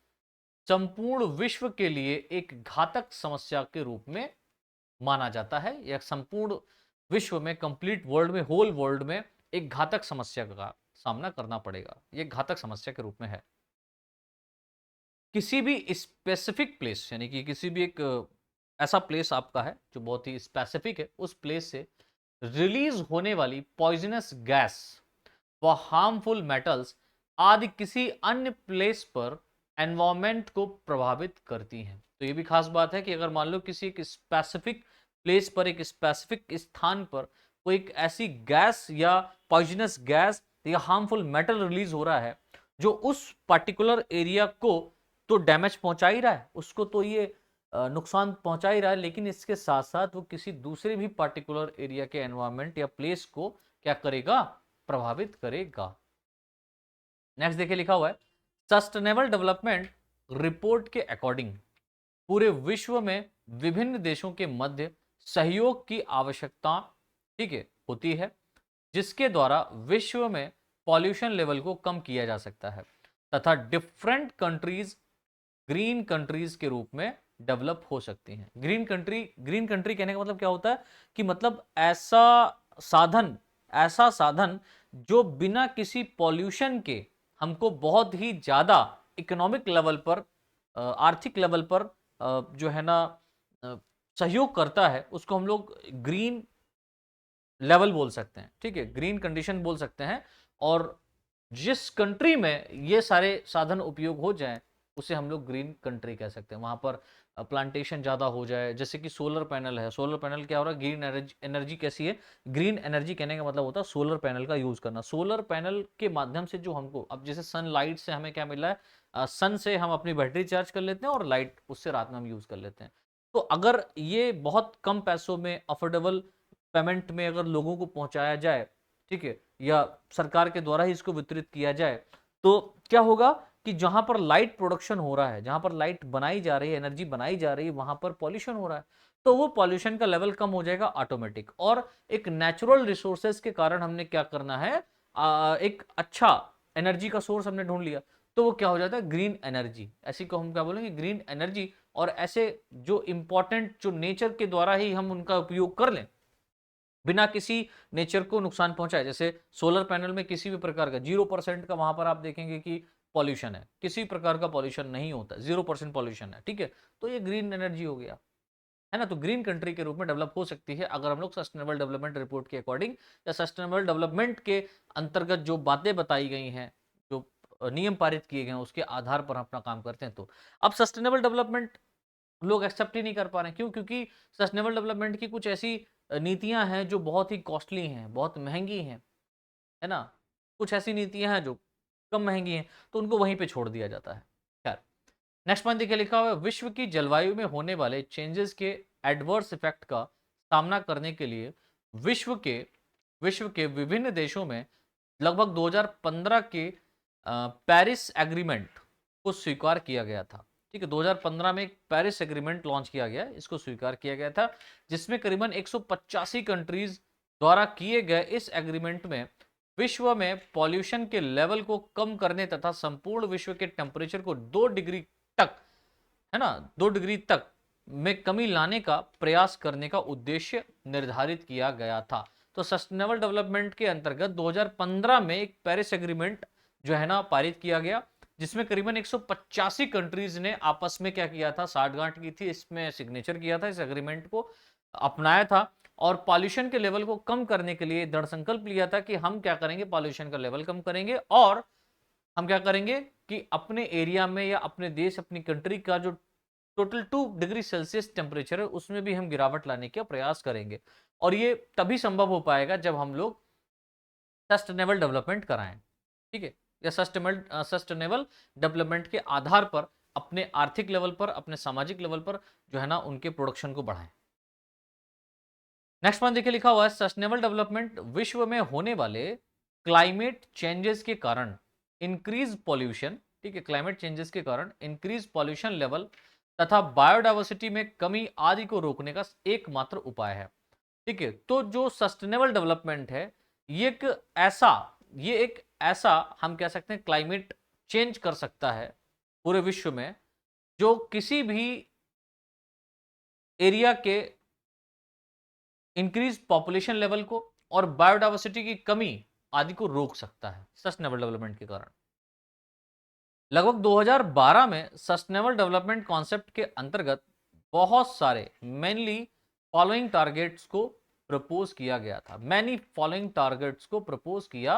संपूर्ण विश्व के लिए एक घातक समस्या के रूप में माना जाता है, या संपूर्ण विश्व में, कंप्लीट वर्ल्ड में, होल वर्ल्ड में एक घातक समस्या का सामना करना पड़ेगा। ये घातक समस्या के रूप में है। किसी भी स्पेसिफिक प्लेस, यानी कि किसी भी एक ऐसा प्लेस आपका है जो बहुत ही स्पेसिफिक है, उस प्लेस से रिलीज होने वाली पॉइजनस गैस व हार्मफुल मेटल्स आदि किसी अन्य प्लेस पर एनवायरमेंट को प्रभावित करती हैं। तो ये भी खास बात है कि अगर मान लो किसी एक स्पेसिफिक प्लेस पर, एक स्पेसिफिक स्थान पर कोई एक ऐसी गैस या पॉइजनस गैस या हार्मफुल मेटल रिलीज हो रहा है जो उस पर्टिकुलर एरिया को तो डैमेज पहुंचा ही रहा है, उसको तो ये नुकसान पहुंचा ही रहा है, लेकिन इसके साथ साथ वो किसी दूसरे भी पर्टिकुलर एरिया के एनवायरमेंट या प्लेस को क्या करेगा, प्रभावित करेगा। नेक्स्ट देखिए, लिखा हुआ है सस्टेनेबल डेवलपमेंट रिपोर्ट के अकॉर्डिंग पूरे विश्व में विभिन्न देशों के मध्य सहयोग की आवश्यकता, ठीक है, होती है, जिसके द्वारा विश्व में पॉल्यूशन लेवल को कम किया जा सकता है तथा डिफरेंट कंट्रीज ग्रीन कंट्रीज के रूप में डेवलप हो सकती हैं। ग्रीन कंट्री कहने का मतलब क्या होता है कि मतलब ऐसा साधन जो बिना किसी पॉल्यूशन के हमको बहुत ही ज्यादा इकोनॉमिक लेवल पर, आर्थिक लेवल पर जो है ना सहयोग करता है, उसको हम लोग ग्रीन लेवल बोल सकते हैं। ठीक है, ग्रीन कंडीशन बोल सकते हैं। और जिस कंट्री में ये सारे साधन उपयोग हो जाएं उसे हम लोग ग्रीन कंट्री कह सकते हैं। वहां पर प्लांटेशन ज्यादा हो जाए, जैसे कि सोलर पैनल है। सोलर पैनल क्या हो रहा है, ग्रीन एनर्जी कैसी है, ग्रीन एनर्जी कहने का मतलब होता है सोलर पैनल का यूज करना। सोलर पैनल के माध्यम से जो हमको, अब जैसे सनलाइट से हमें क्या मिल रहा है, सन से हम अपनी बैटरी चार्ज कर लेते हैं और लाइट उससे रात में हम यूज कर लेते हैं। तो अगर ये बहुत कम पैसों में, अफोर्डेबल पेमेंट में अगर लोगों को पहुंचाया जाए, ठीक है, या सरकार के द्वारा ही इसको वितरित किया जाए, तो क्या होगा कि जहां पर लाइट प्रोडक्शन हो रहा है, जहां पर लाइट बनाई जा रही है, एनर्जी बनाई जा रही है, वहां पर पॉल्यूशन हो रहा है, तो वो पॉल्यूशन का लेवल कम हो जाएगा ऑटोमेटिक। और एक नेचुरल रिसोर्सेज के कारण हमने क्या करना है, एक अच्छा एनर्जी का सोर्स हमने ढूंढ लिया, तो वो क्या हो जाता है, ग्रीन एनर्जी। ऐसी को हम क्या बोलेंगे, ग्रीन एनर्जी। और ऐसे जो इंपॉर्टेंट, जो नेचर के द्वारा ही हम उनका उपयोग कर लें बिना किसी नेचर को नुकसान पहुंचाए, जैसे सोलर पैनल में किसी भी प्रकार का 0% का वहां पर आप देखेंगे कि पॉल्यूशन है, किसी प्रकार का पॉल्यूशन नहीं होता, 0% पॉल्यूशन है। ठीक है, तो ये ग्रीन एनर्जी हो गया, है ना। तो ग्रीन कंट्री के रूप में डेवलप हो सकती है अगर हम लोग सस्टेनेबल डेवलपमेंट रिपोर्ट के अकॉर्डिंग या सस्टेनेबल डेवलपमेंट के अंतर्गत जो बातें बताई गई हैं, जो नियम पारित किए गए हैं, उसके आधार पर हम अपना काम करते हैं। तो अब सस्टेनेबल डेवलपमेंट लोग एक्सेप्ट ही नहीं कर पा रहे हैं। क्यों? क्योंकि सस्टेनेबल डेवलपमेंट की कुछ ऐसी नीतियां हैं जो बहुत ही कॉस्टली हैं, बहुत महंगी हैं, है ना। कुछ ऐसी नीतियां हैं जो कम महंगी हैं, तो उनको वहीं पे छोड़ दिया जाता है। खैर, नेक्स्ट पॉइंट देखिए, लिखा हुआ है विश्व की जलवायु में होने वाले चेंजेस के एडवर्स इफेक्ट का सामना करने के लिए विश्व के विश्व के विभिन्न देशों में लगभग 2015 के पेरिस एग्रीमेंट को स्वीकार किया गया था। ठीक है, 2015 में एक पेरिस एग्रीमेंट लॉन्च किया गया, इसको स्वीकार किया गया था, जिसमें करीबन 185 कंट्रीज द्वारा किए गए इस एग्रीमेंट में विश्व में पॉल्यूशन के लेवल को कम करने तथा संपूर्ण विश्व के टेम्परेचर को 2 डिग्री तक, है ना, 2 डिग्री तक में कमी लाने का प्रयास करने का उद्देश्य निर्धारित किया गया था। तो सस्टेनेबल डेवलपमेंट के अंतर्गत 2015 में एक पेरिस एग्रीमेंट जो है ना पारित किया गया, जिसमें करीबन 185 कंट्रीज ने आपस में क्या किया था, साठगांठ की थी, इसमें सिग्नेचर किया था, इस एग्रीमेंट को अपनाया था और पॉल्यूशन के लेवल को कम करने के लिए दृढ़ संकल्प लिया था कि हम क्या करेंगे, पॉल्यूशन का लेवल कम करेंगे और हम क्या करेंगे कि अपने एरिया में या अपने देश, अपनी कंट्री का जो टोटल 2 डिग्री सेल्सियस टेम्परेचर है उसमें भी हम गिरावट लाने का प्रयास करेंगे। और ये तभी संभव हो पाएगा जब हम लोग सस्टेनेबल डेवलपमेंट कराएं, ठीक है, या सस्टेनेबल डेवलपमेंट के आधार पर अपने आर्थिक लेवल पर, अपने सामाजिक लेवल पर जो है ना उनके प्रोडक्शन को बढ़ाएं। नेक्स्ट पॉइंट देखिए, लिखा हुआ है सस्टेनेबल डेवलपमेंट विश्व में होने वाले क्लाइमेट चेंजेस के कारण इंक्रीज पॉल्यूशन, ठीक है, क्लाइमेट चेंजेस के कारण इंक्रीज पॉल्यूशन लेवल तथा बायोडाइवर्सिटी में कमी आदि को रोकने का एकमात्र उपाय है, ठीक है। तो जो सस्टेनेबल डेवलपमेंट है ये एक ऐसा हम कह सकते हैं क्लाइमेट चेंज कर सकता है पूरे विश्व में, जो किसी भी एरिया के इंक्रीज पॉपुलेशन लेवल को और बायोडाइवर्सिटी की कमी आदि को रोक सकता है सस्टेनेबल डेवलपमेंट के कारण। लगभग 2012 में सस्टेनेबल डेवलपमेंट कॉन्सेप्ट के अंतर्गत बहुत सारे मेनली फॉलोइंग टारगेट्स को प्रपोज किया गया था। मैनी फॉलोइंग टारगेट्स को प्रपोज किया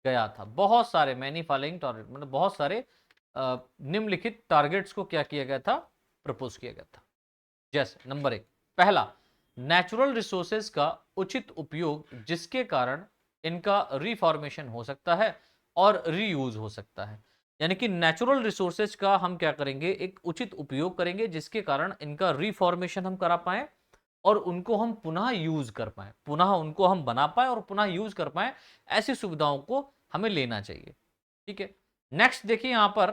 गया था। बहुत सारे मैनी फॉलोइंग टारगेट मतलब बहुत सारे निम्नलिखित टारगेट्स को क्या किया गया था, प्रपोज किया गया था। जैसे नंबर 1, पहला, नेचुरल रिसोर्सेज का उचित उपयोग जिसके कारण इनका रिफॉर्मेशन हो सकता है और रीयूज हो सकता है। यानी कि नेचुरल रिसोर्सेज का हम क्या करेंगे, एक उचित उपयोग करेंगे जिसके कारण इनका रिफॉर्मेशन हम करा पाए और उनको हम पुनः यूज कर पाए, पुनः उनको हम बना पाए और पुनः यूज कर पाए। ऐसी सुविधाओं को हमें लेना चाहिए, ठीक है। नेक्स्ट देखिए, यहां पर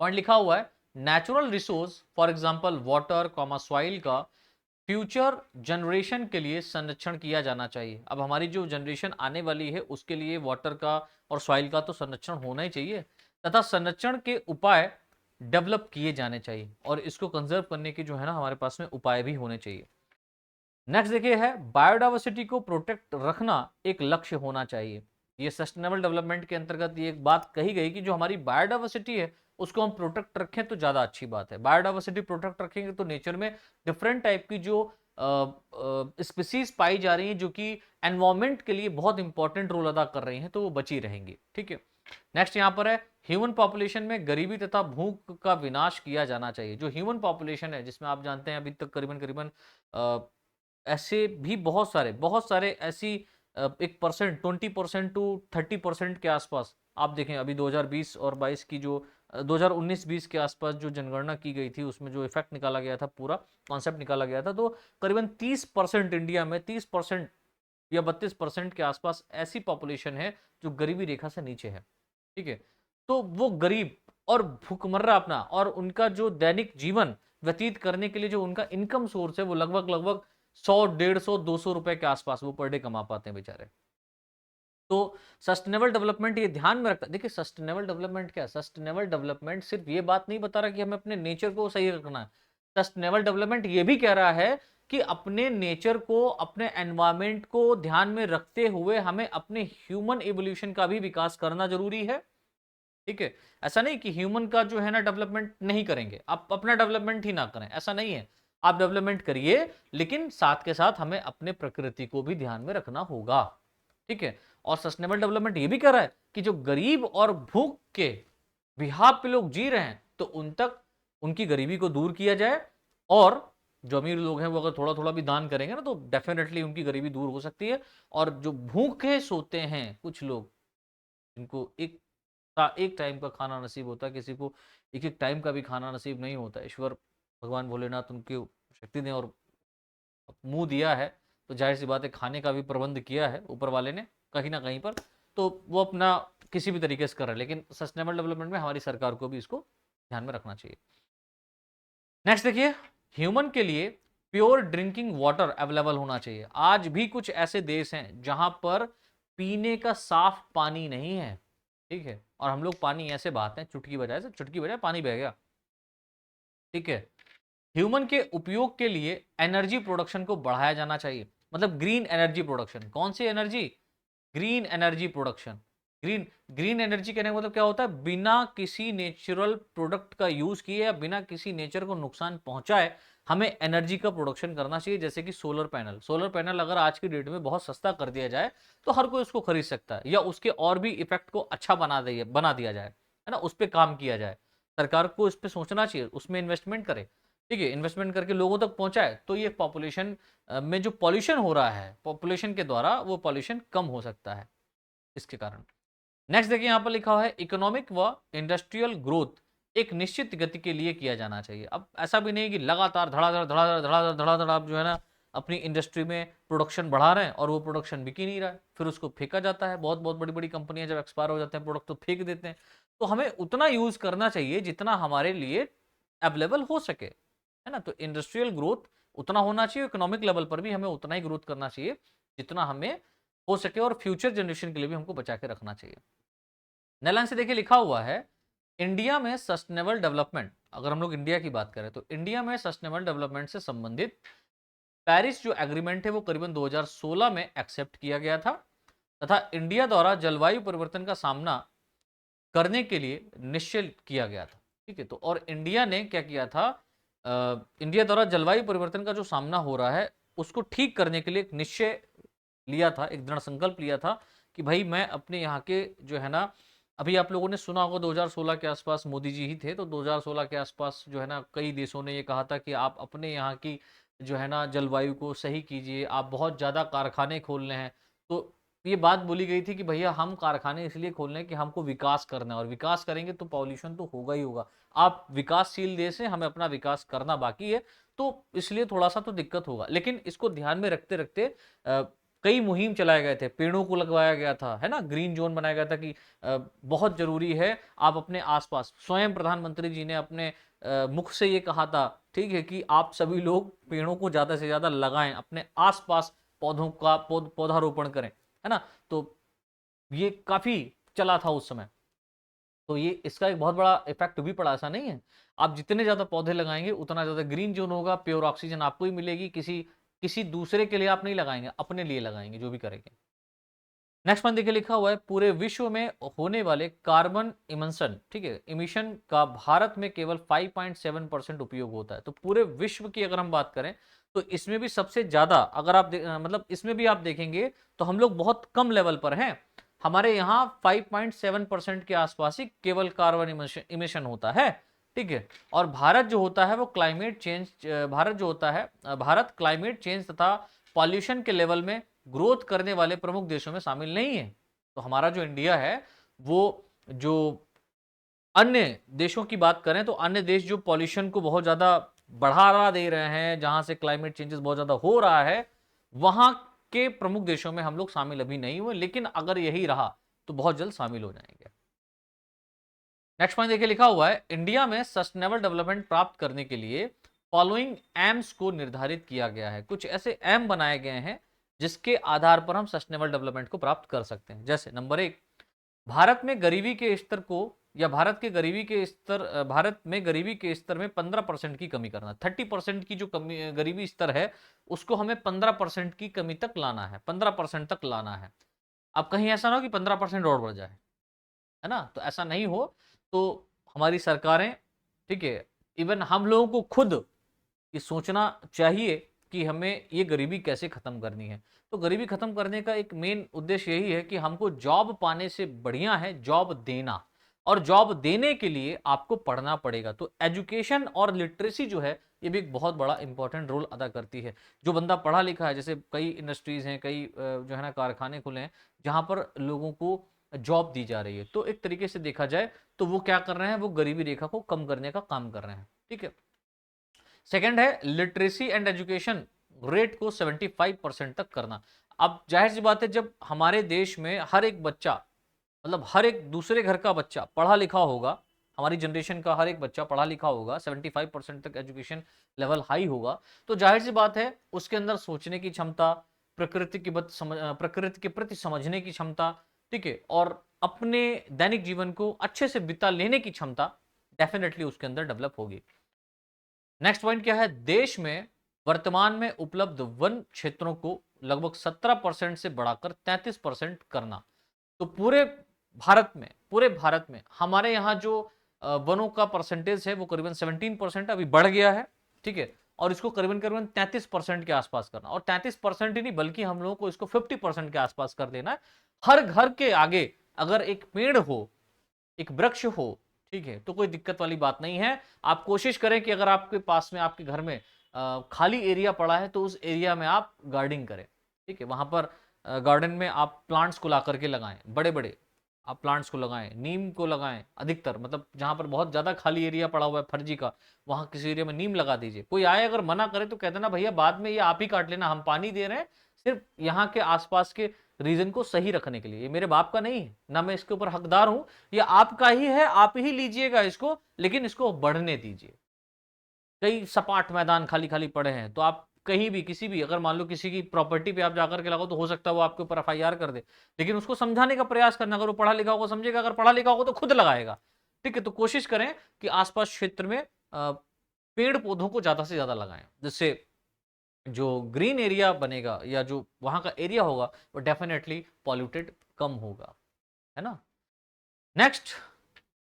पॉइंट लिखा हुआ है natural resource for example water soil का फ्यूचर जनरेशन के लिए संरक्षण किया जाना चाहिए। अब हमारी जो जनरेशन आने वाली है उसके लिए वाटर का और सॉइल का तो संरक्षण होना ही चाहिए तथा संरक्षण के उपाय डेवलप किए जाने चाहिए और इसको कंजर्व करने की जो है ना हमारे पास में उपाय भी होने चाहिए। नेक्स्ट देखिए है बायोडाइवर्सिटी को प्रोटेक्ट रखना एक लक्ष्य होना चाहिए। ये सस्टेनेबल डेवलपमेंट के अंतर्गत ये एक बात कही गई कि जो हमारी बायोडाइवर्सिटी है उसको हम प्रोटेक्ट रखें तो ज्यादा अच्छी बात है। बायोडाइवर्सिटी प्रोटेक्ट रखेंगे तो नेचर में डिफरेंट टाइप की जो स्पीसीज पाई जा रही हैं जो कि एनवायरमेंट के लिए बहुत इंपॉर्टेंट रोल अदा कर रही हैं तो वो बची रहेंगी, ठीक है। नेक्स्ट यहाँ पर है ह्यूमन पॉपुलेशन में गरीबी तथा भूख का विनाश किया जाना चाहिए। जो ह्यूमन पॉपुलेशन है जिसमें आप जानते हैं अभी तक करीबन करीबन ऐसे भी बहुत सारे ऐसी एक परसेंट 20% टू 30% के आसपास आप देखें अभी 2020 और 22 की जो 2019-20 के आसपास जो जनगणना की गई थी उसमें जो इफेक्ट निकाला गया था, पूरा कॉन्सेप्ट निकाला गया था, तो करीबन 30% इंडिया में 30% या 32% के आसपास ऐसी पॉपुलेशन है जो गरीबी रेखा से नीचे है, ठीक है। तो वो गरीब और भूखमर्रा अपना और उनका जो दैनिक जीवन व्यतीत करने के लिए जो उनका इनकम सोर्स है वो लगभग 100, 150, 200 रुपए के आसपास वो पर डे कमा पाते हैं बेचारे। तो सस्टेनेबल डेवलपमेंट ये ध्यान में रखता है। देखिए सस्टेनेबल डेवलपमेंट क्या है, सस्टेनेबल डेवलपमेंट सिर्फ ये बात नहीं बता रहा कि हमें अपने नेचर को सही रखना है। सस्टेनेबल डेवलपमेंट ये भी कह रहा है कि अपने नेचर को, अपने एनवायरमेंट को ध्यान में रखते हुए हमें अपने ह्यूमन इवोल्यूशन का भी विकास करना जरूरी है, ठीक है। ऐसा नहीं कि ह्यूमन का जो है ना डेवलपमेंट नहीं करेंगे, आप अपना डेवलपमेंट ही ना करें, ऐसा नहीं है। आप डेवलपमेंट करिए लेकिन साथ के साथ हमें अपने प्रकृति को भी ध्यान में रखना होगा, ठीक है। और सस्टेनेबल डेवलपमेंट ये भी कह रहा है कि जो गरीब और भूख के बिहार पे लोग जी रहे हैं तो उन तक उनकी गरीबी को दूर किया जाए और जो अमीर लोग हैं वो अगर थोड़ा थोड़ा भी दान करेंगे ना तो डेफिनेटली उनकी गरीबी दूर हो सकती है। और जो भूखे सोते हैं कुछ लोग, जिनको एक टाइम का खाना नसीब होता है, किसी को एक एक टाइम का भी खाना नसीब नहीं होता, ईश्वर भगवान भोलेनाथ उनकी शक्ति ने और मुंह दिया है तो जाहिर सी बात है खाने का भी प्रबंध किया है ऊपर वाले ने कहीं ना कहीं पर, तो वो अपना किसी भी तरीके से कर रहे हैं। लेकिन सस्टेनेबल डेवलपमेंट में हमारी सरकार को भी इसको ध्यान में रखना चाहिए। नेक्स्ट देखिए, ह्यूमन के लिए प्योर ड्रिंकिंग वाटर अवेलेबल होना चाहिए। आज भी कुछ ऐसे देश हैं जहां पर पीने का साफ पानी नहीं है, ठीक है, और हम लोग पानी ऐसे बहाते हैं चुटकी बजाय पानी बह गया, ठीक है। ह्यूमन के उपयोग के लिए एनर्जी प्रोडक्शन को बढ़ाया जाना चाहिए। मतलब ग्रीन एनर्जी प्रोडक्शन। कौन सी energy? Green energy production. Green green energy कहने का मतलब क्या होता है? बिना किसी नेचुरल प्रोडक्ट का यूज किए या बिना किसी नेचर को नुकसान पहुंचाए हमें एनर्जी का प्रोडक्शन करना चाहिए। जैसे कि सोलर पैनल, सोलर पैनल अगर आज की डेट में बहुत सस्ता कर दिया जाए तो हर कोई उसको खरीद सकता है, या उसके और भी इफेक्ट को अच्छा बना दिया जाए, है ना, उस पर काम किया जाए। सरकार को इस पर सोचना चाहिए, उसमें इन्वेस्टमेंट करे, ठीक है, इन्वेस्टमेंट करके लोगों तक पहुंचाए, तो ये पॉपुलेशन में जो पॉल्यूशन हो रहा है पॉपुलेशन के द्वारा, वो पॉल्यूशन कम हो सकता है इसके कारण। नेक्स्ट देखिए, यहां पर लिखा हुआ है इकोनॉमिक व इंडस्ट्रियल ग्रोथ एक निश्चित गति के लिए किया जाना चाहिए। अब ऐसा भी नहीं कि लगातार धड़ाधड़ धड़ाधड़ धड़ाधड़ धड़ाधड़ आप जो है ना अपनी इंडस्ट्री में प्रोडक्शन बढ़ा रहे हैं और वो प्रोडक्शन बिक ही नहीं रहा है, फिर उसको फेंका जाता है। बहुत बहुत बड़ी बड़ी कंपनियां जब एक्सपायर हो जाते हैं प्रोडक्ट तो फेंक देते हैं। तो हमें उतना यूज करना चाहिए जितना हमारे लिए अवेलेबल हो सके, है ना। तो इंडस्ट्रियल ग्रोथ उतना होना चाहिए, इकोनॉमिक लेवल पर भी हमें उतना ही ग्रोथ करना चाहिए जितना हमें हो सके, और फ्यूचर जनरेशन के लिए भी हमको बचा के रखना चाहिए। नेलान से देखिए लिखा हुआ है इंडिया में सस्टेनेबल डेवलपमेंट। अगर हम लोग इंडिया की बात करें तो इंडिया में सस्टेनेबल डेवलपमेंट से संबंधित पेरिस जो एग्रीमेंट है वो करीबन 2016 में एक्सेप्ट किया गया था, तथा इंडिया द्वारा जलवायु परिवर्तन का सामना करने के लिए निश्चय किया गया था, ठीक है। तो और इंडिया ने क्या किया था, इंडिया द्वारा जलवायु परिवर्तन का जो सामना हो रहा है उसको ठीक करने के लिए एक निश्चय लिया था, एक दृढ़ संकल्प लिया था कि भाई मैं अपने यहाँ के जो है ना, अभी आप लोगों ने सुना होगा 2016 के आसपास मोदी जी ही थे, तो 2016 के आसपास जो है ना कई देशों ने ये कहा था कि आप अपने यहाँ की जो है ना जलवायु को सही कीजिए, आप बहुत ज़्यादा कारखाने खोल रहे हैं। तो ये बात बोली गई थी कि भैया हम कारखाने इसलिए खोल रहे हैं कि हमको विकास करना है, और विकास करेंगे तो पॉल्यूशन तो होगा ही होगा। आप विकासशील देश हैं, हमें अपना विकास करना बाकी है, तो इसलिए थोड़ा सा तो दिक्कत होगा। लेकिन इसको ध्यान में रखते रखते कई मुहिम चलाए गए थे, पेड़ों को लगवाया गया था, है ना, ग्रीन जोन बनाया गया था कि बहुत जरूरी है आप अपने आसपास, स्वयं प्रधानमंत्री जी ने अपने मुख से ये कहा था, ठीक है, कि आप सभी लोग पेड़ों को ज्यादा से ज्यादा लगाएं, अपने आसपास पौधों का पौधारोपण करें, है ना। तो ये काफी चला था उस समय, तो ये इसका एक बहुत बड़ा इफेक्ट भी पड़ा, ऐसा नहीं है। आप जितने ज्यादा पौधे लगाएंगे उतना ज्यादा ग्रीन जोन होगा, प्योर ऑक्सीजन आपको ही मिलेगी, किसी किसी दूसरे के लिए आप नहीं लगाएंगे, अपने लिए लगाएंगे जो भी करेंगे। नेक्स्ट पॉइंट देखिए लिखा हुआ है पूरे विश्व में होने वाले कार्बन इमिशन, ठीक है, इमिशन का भारत में केवल 5.7% उपयोग होता है। तो पूरे विश्व की अगर हम बात करें तो इसमें भी सबसे ज्यादा, अगर आप मतलब इसमें भी आप देखेंगे तो हम लोग बहुत कम लेवल पर हैं। हमारे यहाँ 5.7% के आसपास ही केवल कार्बन इमिशन होता है, ठीक है। और भारत जो होता है वो क्लाइमेट चेंज, भारत जो होता है, भारत क्लाइमेट चेंज तथा पॉल्यूशन के लेवल में ग्रोथ करने वाले प्रमुख देशों में शामिल नहीं है। तो हमारा जो इंडिया है वो, जो अन्य देशों की बात करें तो अन्य देश जो पॉल्यूशन को बहुत ज्यादा बढ़ावा दे रहे हैं, जहां से क्लाइमेट चेंजेस बहुत ज्यादा हो रहा है, वहां के प्रमुख देशों में हम लोग शामिल अभी नहीं हुए, लेकिन अगर यही रहा तो बहुत जल्द शामिल हो जाएंगे। नेक्स्ट पॉइंट देखिए लिखा हुआ है इंडिया में सस्टेनेबल डेवलपमेंट प्राप्त करने के लिए फॉलोइंग एम्स को निर्धारित किया गया है। कुछ ऐसे एम बनाए गए हैं जिसके आधार पर हम सस्टेनेबल डेवलपमेंट को प्राप्त कर सकते हैं। जैसे नंबर 1, भारत में गरीबी के स्तर को, या भारत में गरीबी के स्तर में 15% की कमी करना। 30% की जो कमी गरीबी स्तर है उसको हमें 15% की कमी तक लाना है, 15% तक लाना है। अब कहीं ऐसा ना हो कि 15% और बढ़ जाए, है ना, तो ऐसा नहीं हो। तो हमारी सरकारें, ठीक है, इवन हम लोगों को खुद ये सोचना चाहिए कि हमें ये गरीबी कैसे खत्म करनी है। तो गरीबी खत्म करने का एक मेन उद्देश्य यही है कि हमको जॉब पाने से बढ़िया है जॉब देना, और जॉब देने के लिए आपको पढ़ना पड़ेगा। तो एजुकेशन और लिटरेसी जो है ये भी एक बहुत बड़ा इंपॉर्टेंट रोल अदा करती है। जो बंदा पढ़ा लिखा है, जैसे कई इंडस्ट्रीज हैं, कई जो है ना कारखाने खुले हैं जहां पर लोगों को जॉब दी जा रही है, तो एक तरीके से देखा जाए तो वो क्या कर रहे हैं, वो गरीबी रेखा को कम करने का काम कर रहे हैं, ठीक है। सेकंड है लिटरेसी एंड एजुकेशन रेट को 75% तक करना। अब जाहिर सी बात है जब हमारे देश में हर एक बच्चा, मतलब हर एक दूसरे घर का बच्चा पढ़ा लिखा होगा, हमारी जनरेशन का हर एक बच्चा पढ़ा लिखा होगा, 75% तक एजुकेशन लेवल हाई होगा, तो जाहिर सी बात है उसके अंदर सोचने की क्षमता, प्रकृति के प्रति समझने की क्षमता, ठीक है, और अपने दैनिक जीवन को अच्छे से बिता लेने की क्षमता डेफिनेटली उसके अंदर डेवलप होगी। नेक्स्ट पॉइंट क्या है, देश में वर्तमान में उपलब्ध वन क्षेत्रों को लगभग 17% से बढ़ाकर 33% करना। तो पूरे भारत में हमारे यहाँ जो वनों का परसेंटेज है वो करीबन 17% अभी बढ़ गया है, ठीक है। और इसको करीबन करीबन 33% के आसपास करना, और 33% ही नहीं बल्कि हम लोगों को इसको 50% के आसपास कर देना है। हर घर के आगे अगर एक पेड़ हो, एक वृक्ष हो, ठीक है, तो कोई दिक्कत वाली बात नहीं है। आप कोशिश करें कि अगर आपके पास में आपके घर में खाली एरिया पड़ा है तो उस एरिया में आप गार्डनिंग करें, ठीक है। वहां पर गार्डन में आप प्लांट्स को ला करके लगाएं, बड़े बड़े आप प्लांट्स को लगाएं, नीम को लगाएं अधिकतर, मतलब जहां पर बहुत ज्यादा खाली एरिया पड़ा हुआ है फर्जी का, वहां किसी एरिया में नीम लगा दीजिए। कोई आए अगर मना करे तो कह देना भैया बाद में ये आप ही काट लेना, हम पानी दे रहे हैं सिर्फ यहाँ के आसपास के रीजन को सही रखने के लिए, ये मेरे बाप का नहीं है, ना मैं इसके ऊपर हकदार हूं, ये आपका ही है, आप ही लीजिएगा इसको, लेकिन इसको बढ़ने दीजिए। कई सपाट मैदान खाली खाली पड़े हैं, तो आप कहीं भी किसी भी, अगर मान लो किसी की प्रॉपर्टी पे आप जाकर के लगाओ तो हो सकता है वो आपके ऊपर एफआईआर कर दे, लेकिन उसको समझाने का प्रयास करना, अगर वो पढ़ा लिखा होगा समझेगा, अगर पढ़ा लिखा होगा तो खुद लगाएगा, ठीक है। तो कोशिश करें कि आसपास क्षेत्र में पेड़ पौधों को ज्यादा से ज्यादा लगाएं, जिससे जो ग्रीन एरिया बनेगा या जो वहां का एरिया होगा वो डेफिनेटली पॉल्यूटेड कम होगा, है ना। नेक्स्ट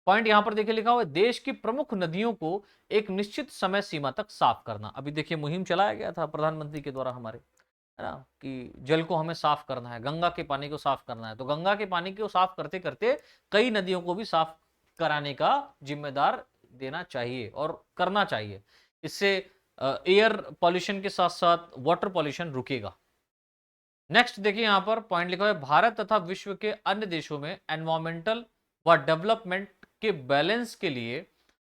पॉइंट यहां पर देखिए लिखा हुआ है, देश की प्रमुख नदियों को एक निश्चित समय सीमा तक साफ करना। अभी देखिए मुहिम चलाया गया था प्रधानमंत्री के द्वारा हमारे, है ना, कि जल को हमें साफ करना है, गंगा के पानी को साफ करना है। तो गंगा के पानी को साफ करते करते कई नदियों को भी साफ कराने का जिम्मेदार देना चाहिए और करना चाहिए। इससे एयर पॉल्यूशन के साथ साथ वाटर पॉल्यूशन रुकेगा। नेक्स्ट देखिए यहां पर पॉइंट लिखा है, भारत तथा विश्व के अन्य देशों में एनवायरमेंटल व डेवलपमेंट के बैलेंस के लिए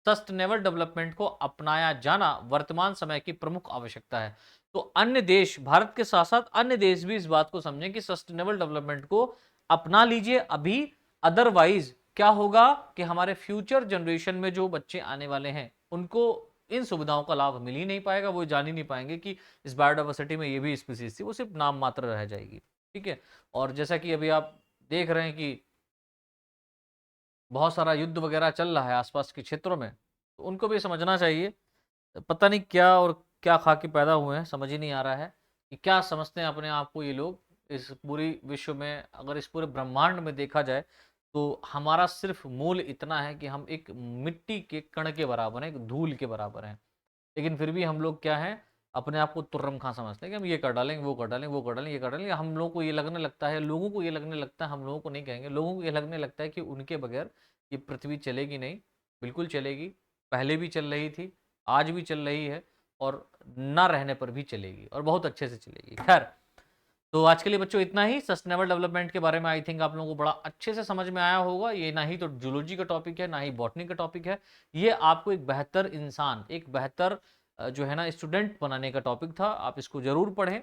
सस्टेनेबल डेवलपमेंट को अपनाया जाना वर्तमान समय की प्रमुख आवश्यकता है। तो अन्य देश, भारत के साथ साथ अन्य देश भी इस बात को समझें कि सस्टेनेबल डेवलपमेंट को अपना लीजिए अभी, अदरवाइज क्या होगा कि हमारे फ्यूचर जनरेशन में जो बच्चे आने वाले हैं उनको इन सुविधाओं का लाभ मिल ही नहीं पाएगा, वो जान ही नहीं पाएंगे कि इस बायोडाइवर्सिटी में ये भी स्पीसीज थी, वो सिर्फ नाम मात्र रह जाएगी, ठीक है। और जैसा कि अभी आप देख रहे हैं कि बहुत सारा युद्ध वगैरह चल रहा है आसपास के क्षेत्रों में, तो उनको भी समझना चाहिए। पता नहीं क्या और क्या खा के पैदा हुए हैं, समझ ही नहीं आ रहा है कि क्या समझते हैं अपने आप को ये लोग। इस पूरी विश्व में, अगर इस पूरे ब्रह्मांड में देखा जाए तो हमारा सिर्फ मूल इतना है कि हम एक मिट्टी के कण के बराबर हैं, एक धूल के बराबर हैं, लेकिन फिर भी हम लोग क्या हैं, अपने आप को तुर्रम खां समझते हैं कि हम ये कर डालेंगे, वो कर डालेंगे, वो कर डालेंगे, ये कर डालेंगे। हम लोगों को ये लगने लगता है, लोगों को ये लगने लगता है, हम लोगों को नहीं कहेंगे, लोगों को ये लगने लगता है कि उनके बगैर ये पृथ्वी चलेगी नहीं। बिल्कुल चलेगी, पहले भी चल रही थी, आज भी चल रही है, और ना रहने पर भी चलेगी, और बहुत अच्छे से चलेगी। खैर, तो आज के लिए बच्चों इतना ही। सस्टेनेबल डेवलपमेंट के बारे में आई थिंक आप लोगों को बड़ा अच्छे से समझ में आया होगा। ये ना ही तो जूलॉजी का टॉपिक है, ना ही बॉटनी का टॉपिक है, ये आपको एक बेहतर इंसान, एक बेहतर जो है ना स्टूडेंट बनाने का टॉपिक था। आप इसको जरूर पढ़ें,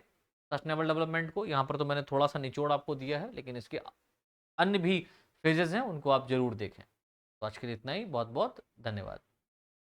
सस्टेनेबल डेवलपमेंट को। यहाँ पर तो मैंने थोड़ा सा निचोड़ आपको दिया है, लेकिन इसके अन्य भी फेजेस हैं, उनको आप जरूर देखें। तो आज के लिए इतना ही, बहुत बहुत धन्यवाद।